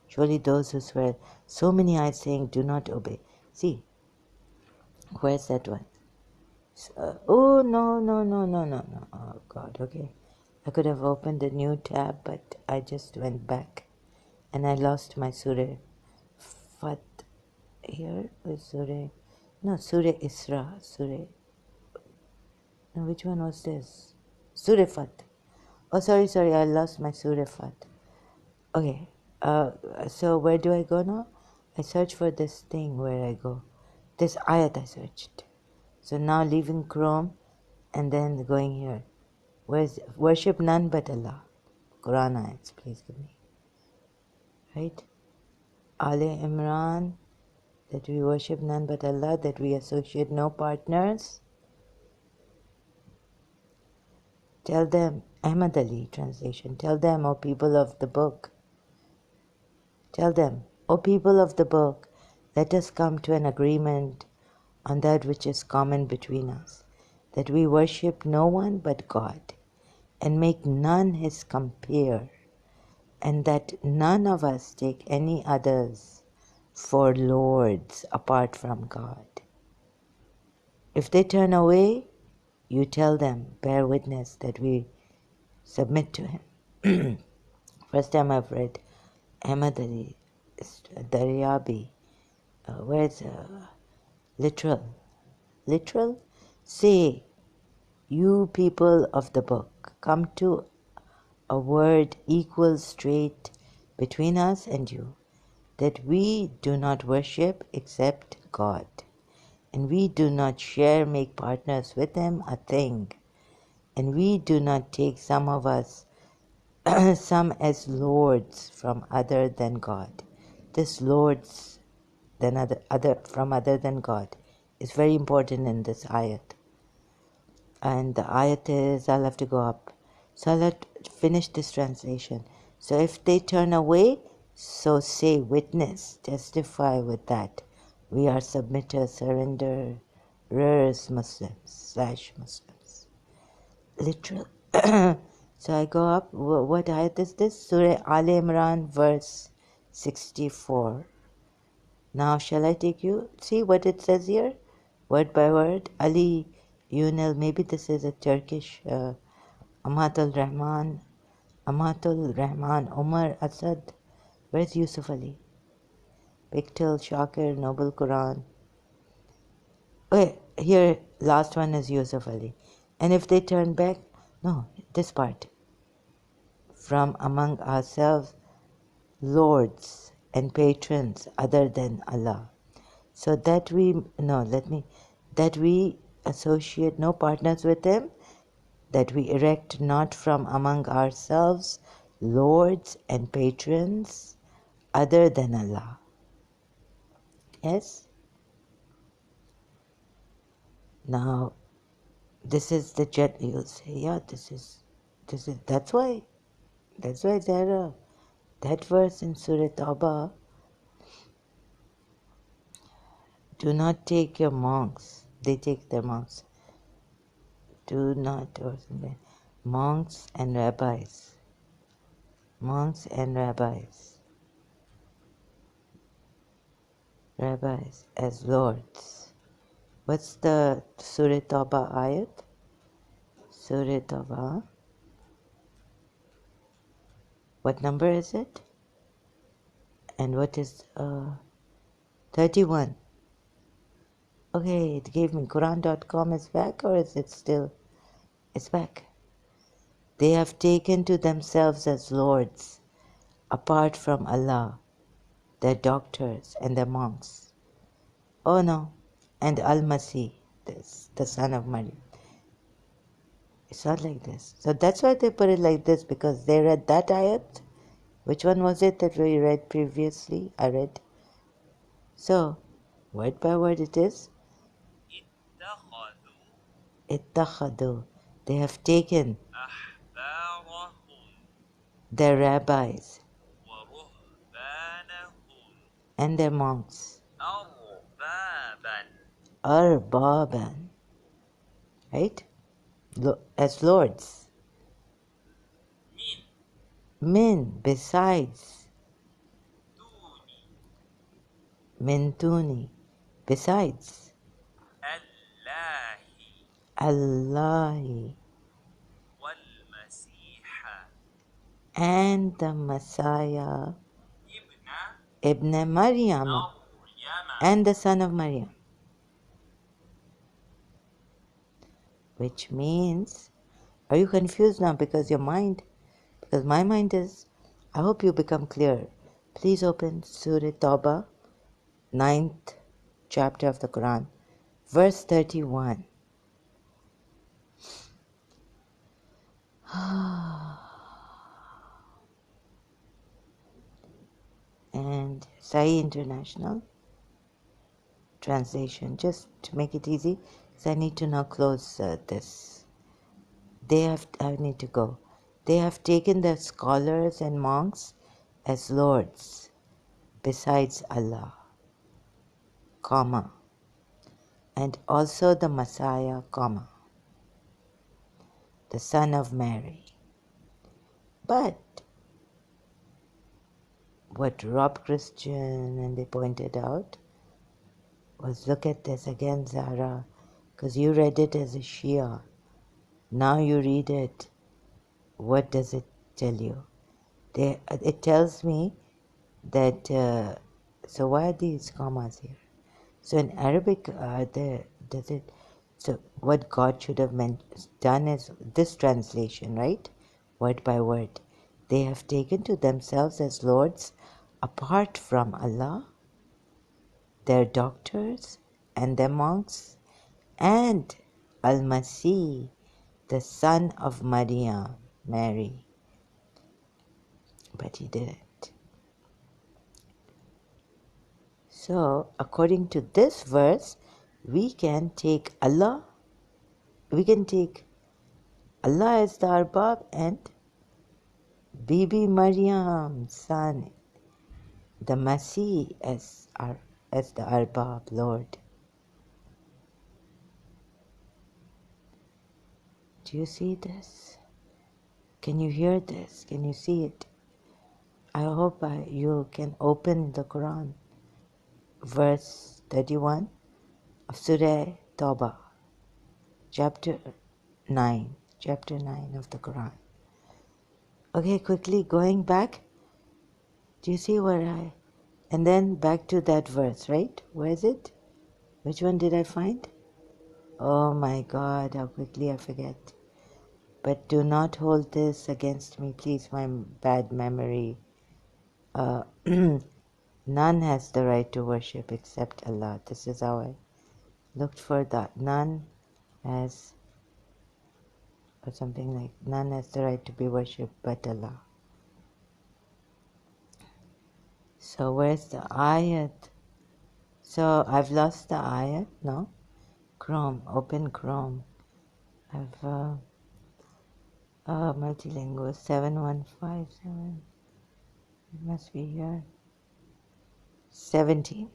Surely those who swear, so many ayats saying do not obey. See, where's that one? Oh, no. Oh, God, okay. I could have opened a new tab, but I just went back. And I lost my Surah Fath. Here is Surah. No, Surah Isra. No, which one was this? Surah Fath. Oh, sorry, I lost my Surah Fath. Okay, so where do I go now? I search for this thing where I go. This ayat I searched. So now leaving Chrome and then going here. Where's worship none but Allah? Quran ayats, please give me. Right? Ali Imran, that we worship none but Allah, that we associate no partners. Tell them, Ahmad Ali translation, tell them, O people of the book. Tell them, O people of the book, let us come to an agreement on that which is common between us, that we worship no one but God, and make none his compeer, and that none of us take any others for lords apart from God. If they turn away, you tell them, bear witness that we submit to him. First time I've read Ahmad Ali, Daryabi, where's literal? Literal? Say, you people of the book, come to a word equal straight between us and you, that we do not worship except God, and we do not make partners with him a thing, and we do not take some of us some as lords from other than God. This lords than other than God is very important in this ayat. And the ayat is, I'll have to go up. So I'll have to finish this translation. So if they turn away, so say, witness, testify with that. We are submitters, surrenderers, Muslims/Muslims. Literal. So I go up. What ayat is this? Surah Al Imran, verse 64. Now shall I take you? See what it says here? Word by word. Ali Yunel, maybe this is a Turkish Amatul Rahman, Umar Asad. Where's Yusuf Ali? Biktal, Shakir, Noble Quran. Okay, here, last one is Yusuf Ali. And if they turn back, no, this part. From among ourselves, lords and patrons other than Allah. So that we associate no partners with him, that we erect not from among ourselves lords and patrons other than Allah. Yes? Now, this is the jet. You'll say, yeah, that's why Zara, that verse in Surah Tawbah, do not take your monks, they take their monks. Do not, or something. Monks and rabbis as lords. What's the Surah Tawbah ayat? Surah Tawbah. What number is it? And what is 31? Okay, it gave me Quran.com is back, or is it still? It's back. They have taken to themselves as lords, apart from Allah, their doctors and their monks. Oh no, and Al-Masih, the son of Maryam. It's not like this. So that's why they put it like this, because they read that ayat. Which one was it that we read previously? I read. So, word by word it is. Ittakhadu. They have taken their rabbis and their monks. Arbaban. Right? As lords. Min, besides. Min tuni, besides. Allahi. And the Messiah. Ibn Maryam. And the son of Maryam. Which means, are you confused now? Because my mind is, I hope you become clear. Please open Surah Tawbah, 9th chapter of the Quran, verse 31. And Sahih International translation, just to make it easy, because I need to now close this. I need to go. They have taken their scholars and monks as lords besides Allah, comma, and also the Messiah, comma, the son of Mary. But what Rob Christian and they pointed out was, look at this again, Zara, because you read it as a Shia. Now you read it. What does it tell you? It tells me that, so why are these commas here? So in Arabic, so what God should have done is this translation, right? Word by word. They have taken to themselves as lords apart from Allah, their doctors and their monks, and Al-Masih, the son of Maryam, Mary. But he didn't. So, according to this verse, we can take Allah as the Arbab and Bibi Maryam's son, the Masih, as the Arbab, Lord. Do you see this? Can you hear this? Can you see it? I hope you can open the Quran, verse 31 of Surah Tawbah, chapter 9 of the Quran. Okay, quickly going back. Do you see and then back to that verse, right? Where is it? Which one did I find? Oh my God, how quickly I forget. But do not hold this against me, please, my bad memory. None has the right to worship except Allah. This is how I looked for that. None has, or something like, none has the right to be worshipped but Allah. So where's the ayat? So I've lost the ayat, no? Chrome, open Chrome. I've multilingual 7157. It must be here. 17.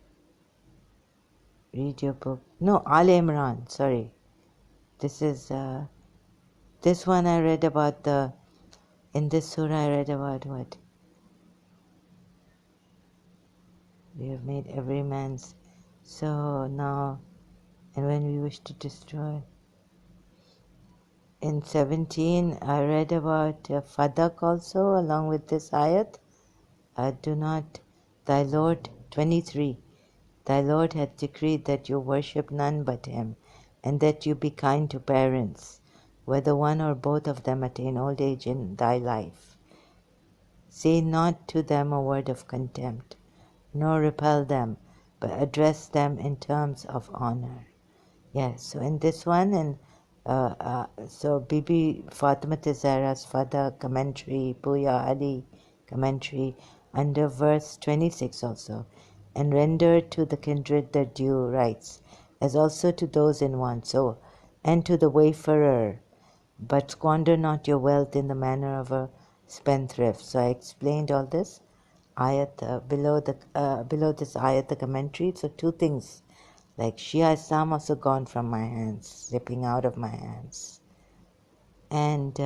Read your book. No, Al Imran, sorry. This is, this one I read about in this surah I read about what? We have made every man's. So now, and when we wish to destroy. In 17, I read about Fadak also, along with this ayat. Do not, thy Lord, 23, thy Lord hath decreed that you worship none but him, and that you be kind to parents, whether one or both of them attain old age in thy life. Say not to them a word of contempt, nor repel them, but address them in terms of honor. Yes, so in this one, and so Bibi Fatima Zahra's father commentary, Puya Ali commentary, under verse 26 also, and render to the kindred their due rights, as also to those in want, so, and to the wayfarer, but squander not your wealth in the manner of a spendthrift. So I explained all this ayat below this ayat, the commentary. So two things. Like Shia Islam also gone from my hands, slipping out of my hands. And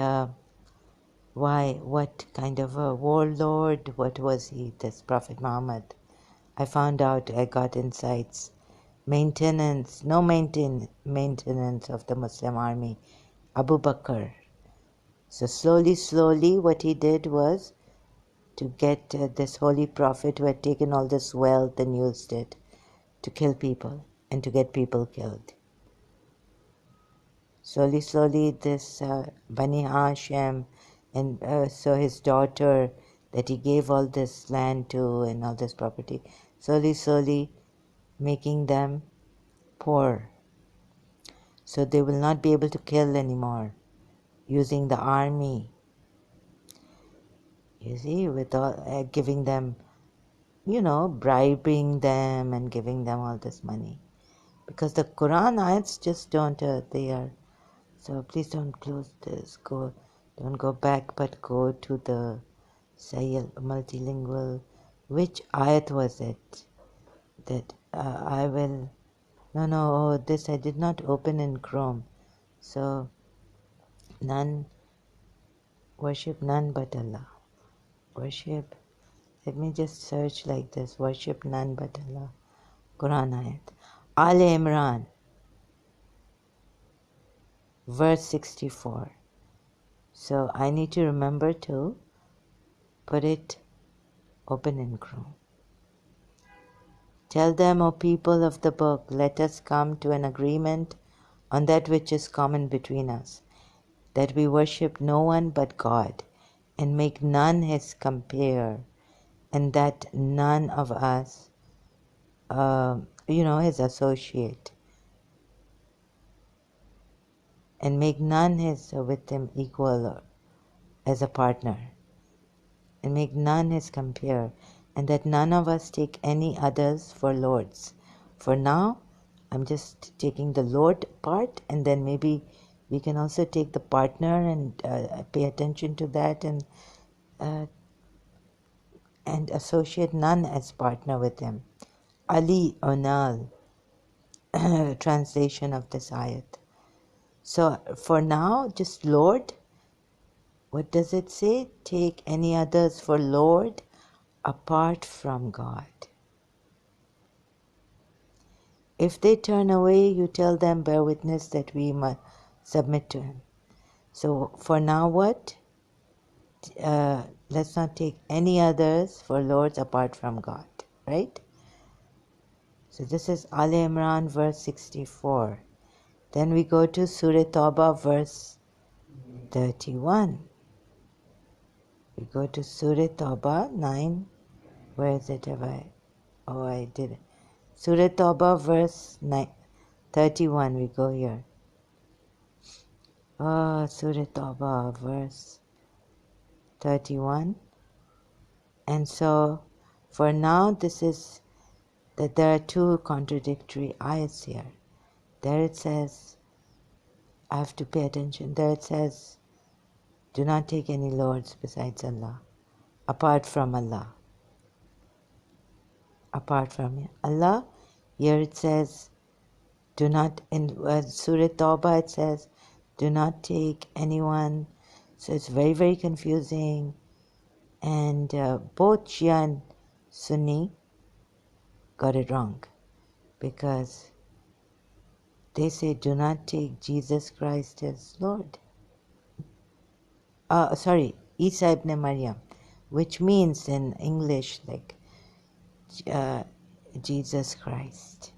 what kind of a warlord, what was he, this Prophet Muhammad? I found out, I got insights. Maintenance of the Muslim army, Abu Bakr. So slowly, what he did was to get this holy prophet who had taken all this wealth and used it to kill people and to get people killed. Slowly, this Bani Hashem, and so his daughter that he gave all this land to and all this property, slowly making them poor. So they will not be able to kill anymore using the army. You see, with all, giving them, bribing them and giving them all this money. Because the Quran ayats just don't, they are. So please don't close this. Don't go back, but go to the Sahih multilingual. Which ayat was it? That I will. No. This I did not open in Chrome. So worship none but Allah. Worship. Let me just search like this. Worship none but Allah. Quran ayat. Al Imran. Verse 64. So I need to remember to put it open in Chrome. Tell them, O people of the book, let us come to an agreement on that which is common between us, that we worship no one but God, and make none his compare, and that none of us, his associate, and make none his with him equal as a partner, and make none his compare, and that none of us take any others for lords. For now, I'm just taking the Lord part, and then maybe we can also take the partner and pay attention to that and associate none as partner with him. Ali Onal, translation of this ayat. So for now, just Lord. What does it say? Take any others for Lord apart from God. If they turn away, you tell them, bear witness that we must submit to him. So for now what? Let's not take any others for lords apart from God, right? So this is Al Imran verse 64. Then we go to Surah Tawbah verse 31. We go to Surah Tawbah 9. Where is it? I did it. Surah Tawbah verse 31. We go here. Surah Tawbah verse 31. And so for now this is that there are two contradictory ayats here. There it says, I have to pay attention. There it says, do not take any lords besides Allah, apart from Allah. Apart from Allah. Here it says, do not, in Surah Tawbah it says, do not take anyone. So it's very, very confusing. And both Shia and Sunni got it wrong, because they say do not take Jesus Christ as Lord. Isa ibn Maryam, which means in English like Jesus Christ,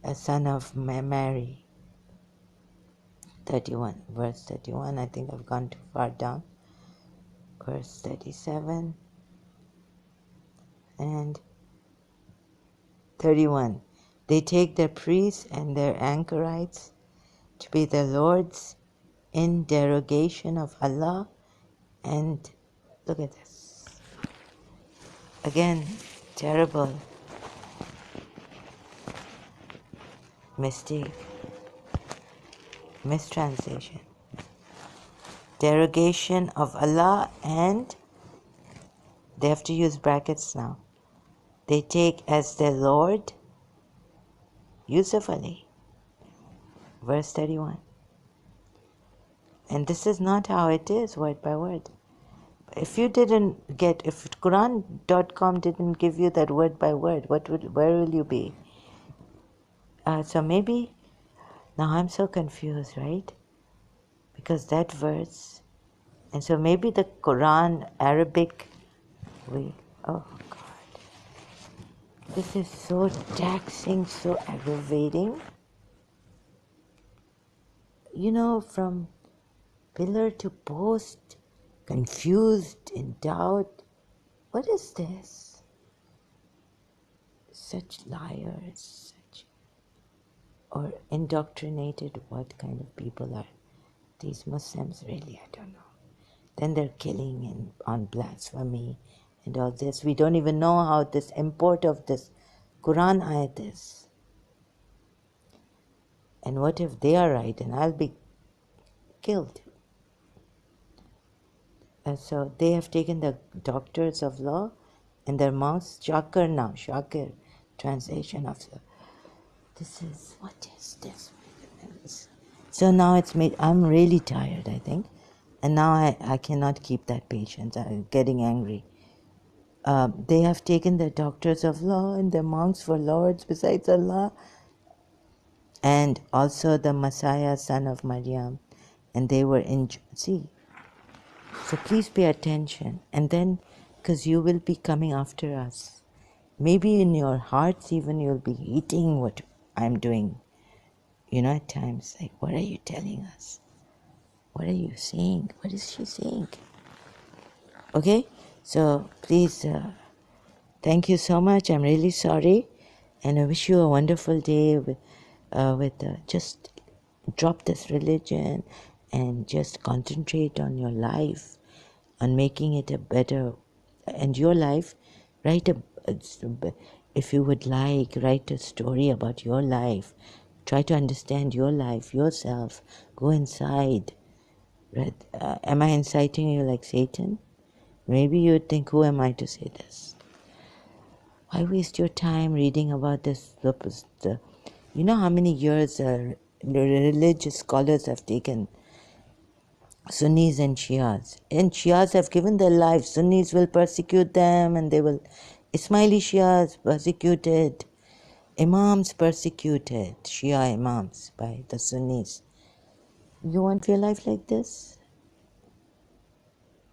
a son of Mary. 31, verse 31, I think I've gone too far down. Verse 37 and 31. They take their priests and their anchorites to be their lords in derogation of Allah. And look at this. Again, terrible mistake, mistranslation. Derogation of Allah, and they have to use brackets now. They take as their Lord Yusuf Ali. Verse 31. And this is not how it is, word by word. If you didn't get, if Quran.com didn't give you that word by word, where will you be? So maybe, now I'm so confused, right? Because that verse, and so maybe the Quran, Arabic, oh God. This is so taxing, so aggravating. You know, from pillar to post, confused, in doubt. What is this? Such liars, or indoctrinated, what kind of people are these Muslims really? I don't know. Then they're killing on blasphemy and all this. We don't even know how this import of this Quran ayat is. And what if they are right and I'll be killed? So they have taken the doctors of law and their monks, Shakir, translation of what is this? So now it's made, I'm really tired, I think. And now I cannot keep that patience. I'm getting angry. They have taken the doctors of law and the monks for lords besides Allah, and also the Messiah, son of Maryam, and they were see. So please pay attention, and then, because you will be coming after us, maybe in your hearts even you'll be hating what I'm doing. You know, at times, like, what are you telling us? What are you saying? What is she saying? Okay, so please, thank you so much. I'm really sorry, and I wish you a wonderful day with just drop this religion and just concentrate on your life, on making it a better, and your life, write if you would like, write a story about your life. Try to understand your life, yourself. Go inside. Right? Am I inciting you like Satan? Maybe you would think, who am I to say this? Why waste your time reading about this? You know how many years the religious scholars have taken? Sunnis and Shias. And Shias have given their lives. Sunnis will persecute them and they will... Ismaili Shias persecuted. Imams persecuted. Shia Imams by the Sunnis. You want your life like this?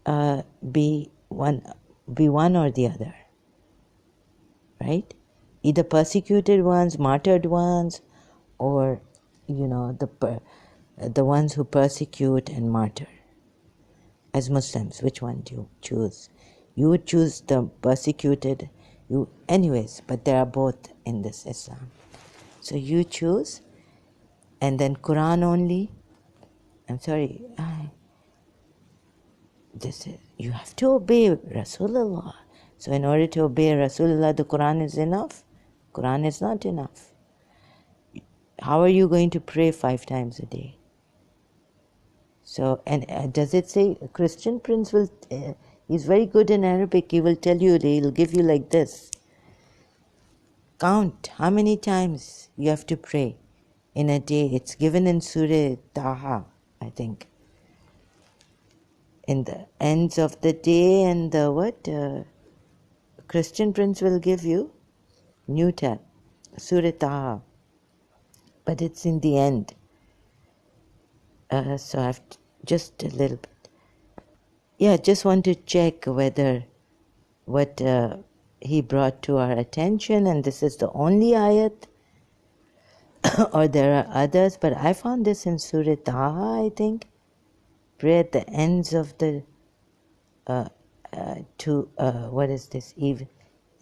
Be one or the other. Right? Either persecuted ones, martyred ones, or, the ones who persecute and martyr. As Muslims, which one do you choose? You would choose the persecuted. Anyways, but there are both in this Islam. So you choose, and then Quran only. I'm sorry. You have to obey Rasulullah. So in order to obey Rasulullah, the Quran is enough? Quran is not enough. How are you going to pray 5 times a day? So, and does it say, a Christian prince will, he's very good in Arabic, he will tell you, he'll give you like this. Count how many times you have to pray in a day. It's given in Surah Taha, I think. In the ends of the day and the what? Christian prince will give you new tab, Surah Taha. But it's in the end. So I have just a little bit. Yeah, just want to check whether what he brought to our attention, and this is the only ayat, or there are others, but I found this in Surah Taha, I think. Pray at the ends of the what is this? Even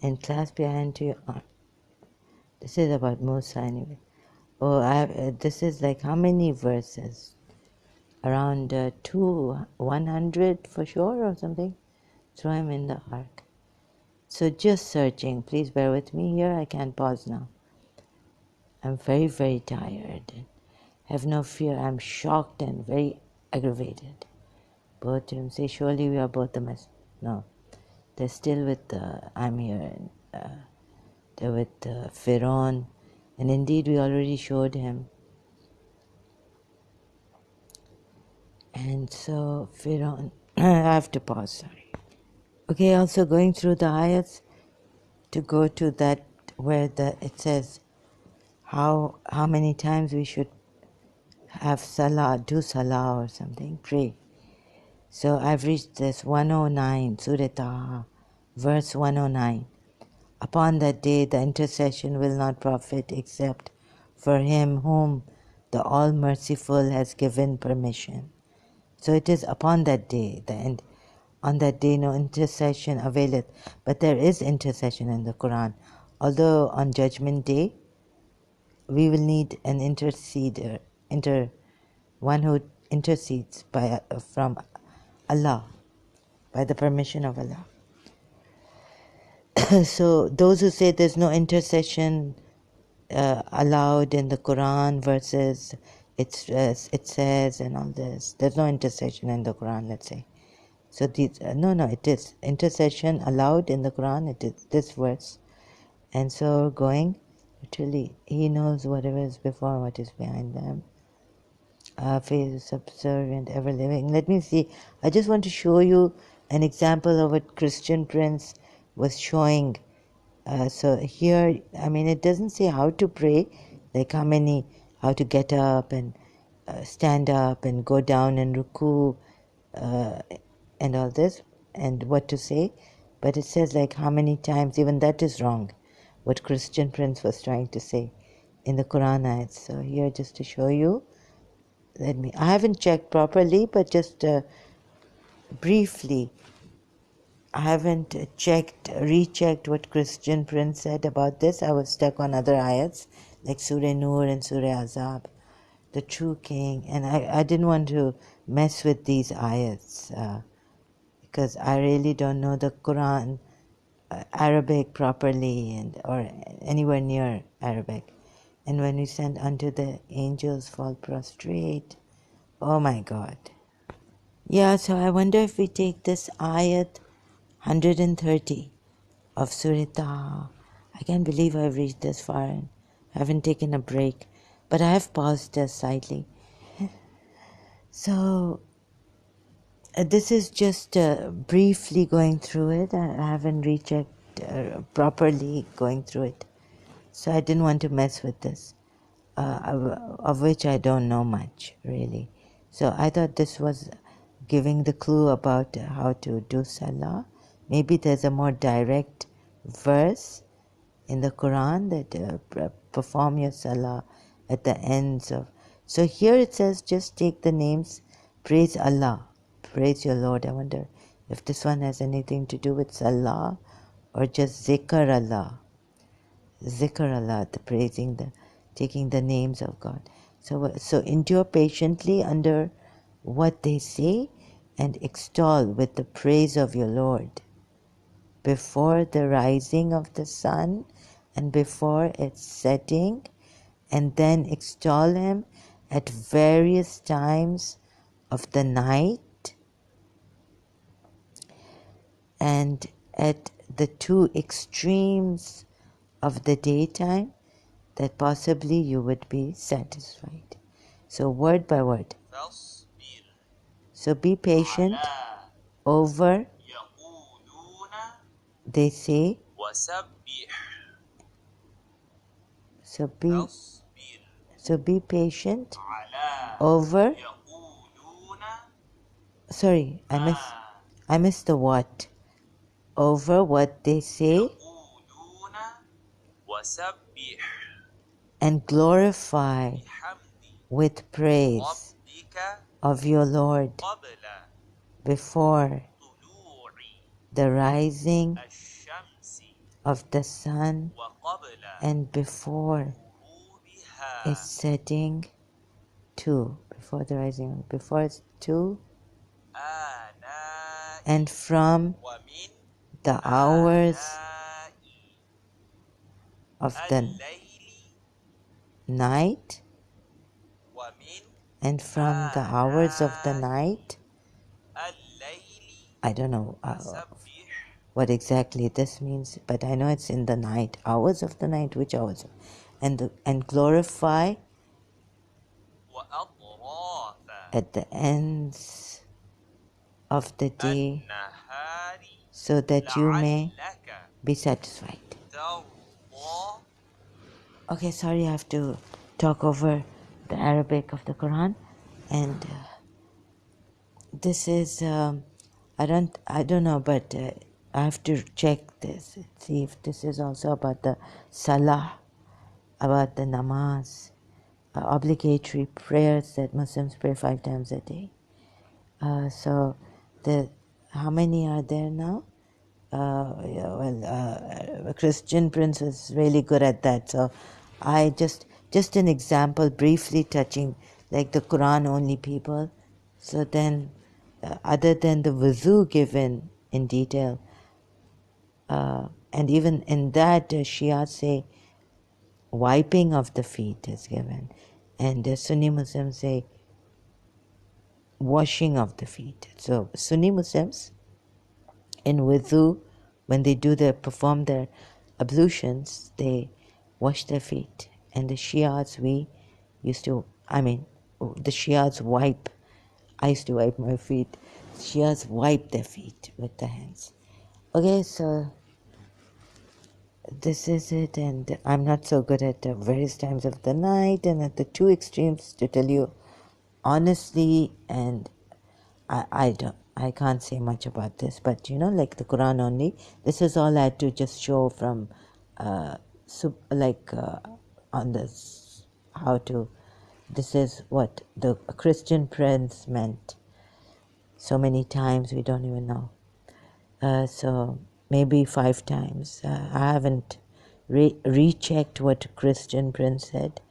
and clasp your hand to your arm. This is about Musa anyway. Oh, this is like how many verses? Around 100 for sure or something. Throw him in the ark. So just searching. Please bear with me here. I can't pause now. I'm very, very tired. Have no fear. I'm shocked and very aggravated. Both of them say, surely we are both the mess. No. They're still with I'm here. They're with Pharaoh. And indeed, we already showed him. And so, Pharaoh, I have to pause, sorry. Okay, also going through the ayats to go to that where it says how many times we should have salah, do salah or something, pray. So I've reached this 109, Surah Taha, verse 109. Upon that day the intercession will not profit except for him whom the All-Merciful has given permission. So it is upon that day, on that day no intercession availeth. But there is intercession in the Quran. Although on Judgment Day, we will need an interceder, one who intercedes from Allah, by the permission of Allah. So those who say there's no intercession allowed in the Quran verses, it says and all this, there's no intercession in the Quran, let's say. So it is intercession allowed in the Quran. It is this verse, and so going, literally, He knows whatever is before and what is behind them. Faith, subservient, ever living. Let me see. I just want to show you an example of what Christian Prince was showing. So here, it doesn't say how to pray, like how to get up and stand up and go down and ruku and all this, and what to say. But it says like how many times, even that is wrong, what Christian Prince was trying to say in the Quran ayats. So here, just to show you, I haven't checked properly, but just briefly, I haven't rechecked what Christian Prince said about this. I was stuck on other ayats, like Surah Nur and Surah Azab, the true king, and I didn't want to mess with these ayats because I really don't know the Quran Arabic properly and or anywhere near Arabic. And when we send unto the angels fall prostrate, oh my God. Yeah, so I wonder if we take this ayat 130 of Surah Taha. I can't believe I've reached this far and haven't taken a break, but I have paused just slightly. So this is just briefly going through it. I haven't rechecked properly going through it. So I didn't want to mess with this, of which I don't know much, really. So I thought this was giving the clue about how to do salah. Maybe there's a more direct verse in the Quran that perform your salah at the ends of. So here it says just take the names, praise Allah, praise your Lord. I wonder if this one has anything to do with salah or just zikr Allah. Zikr Allah, the praising, the taking the names of God. So endure patiently under what they say and extol with the praise of your Lord before the rising of the sun and before its setting, and then extol him at various times of the night and at the two extremes of the daytime, that possibly you would be satisfied. So word by word. So be patient over, they say. So be patient over. Sorry, I missed the what. Over what they say and glorify with praise of your Lord before the rising of the sun and before its setting too. Before the rising, before it's too, and from the hours of the night, and from the hours of the night. I don't know what exactly this means, but I know it's in the night, hours of the night. Which hours? And glorify at the ends of the day, so that you may be satisfied. Okay, sorry, I have to talk over the Arabic of the Quran, and this is I don't know, but I have to check this, see if this is also about the salah, about the namaz, obligatory prayers that Muslims pray 5 times a day. So how many are there now? A Christian prince was really good at that. So I just an example, briefly touching like the Quran only people. So then, other than the wuzu given in detail, and even in that, Shia say wiping of the feet is given, and the Sunni Muslims say washing of the feet. So Sunni Muslims in wudu, when they perform their ablutions, they wash their feet. And the Shias, the Shias wipe. I used to wipe my feet. Shias wipe their feet with the hands. Okay, so this is it, and I'm not so good at the various times of the night and at the two extremes, to tell you honestly, and I can't say much about this, but like the Quran only, this is all I had to just show from on this, how to, this is what the Christian prince meant. So many times we don't even know. So maybe 5 times. I haven't rechecked what Christian prince said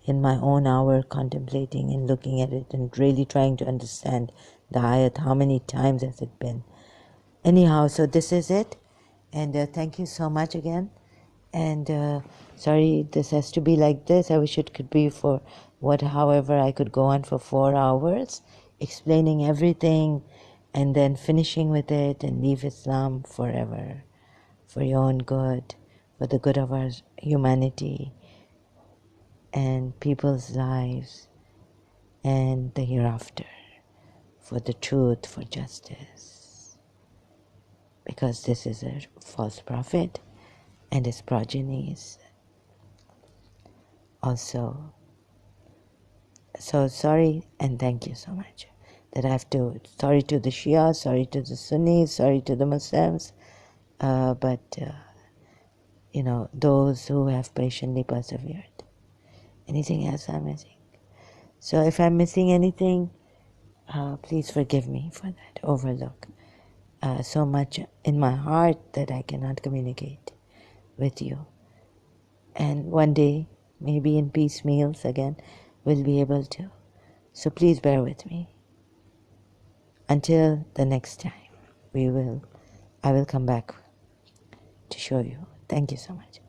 in my own hour, contemplating and looking at it and really trying to understand the ayat. How many times has it been? Anyhow, so this is it. And thank you so much again. And sorry this has to be like this. I wish it could be for however I could go on for 4 hours explaining everything and then finishing with it and leave Islam forever for your own good, for the good of our humanity and people's lives and the hereafter, for the truth, for justice. Because this is a false prophet and his progenies also. So sorry and thank you so much that I have to, sorry to the Shia, sorry to the Sunnis, sorry to the Muslims, but those who have patiently persevered. Anything else I'm missing? So if I'm missing anything, please forgive me for that overlook. So much in my heart that I cannot communicate with you. And one day, maybe in piecemeals again, we'll be able to. So please bear with me. Until the next time, I will come back to show you. Thank you so much.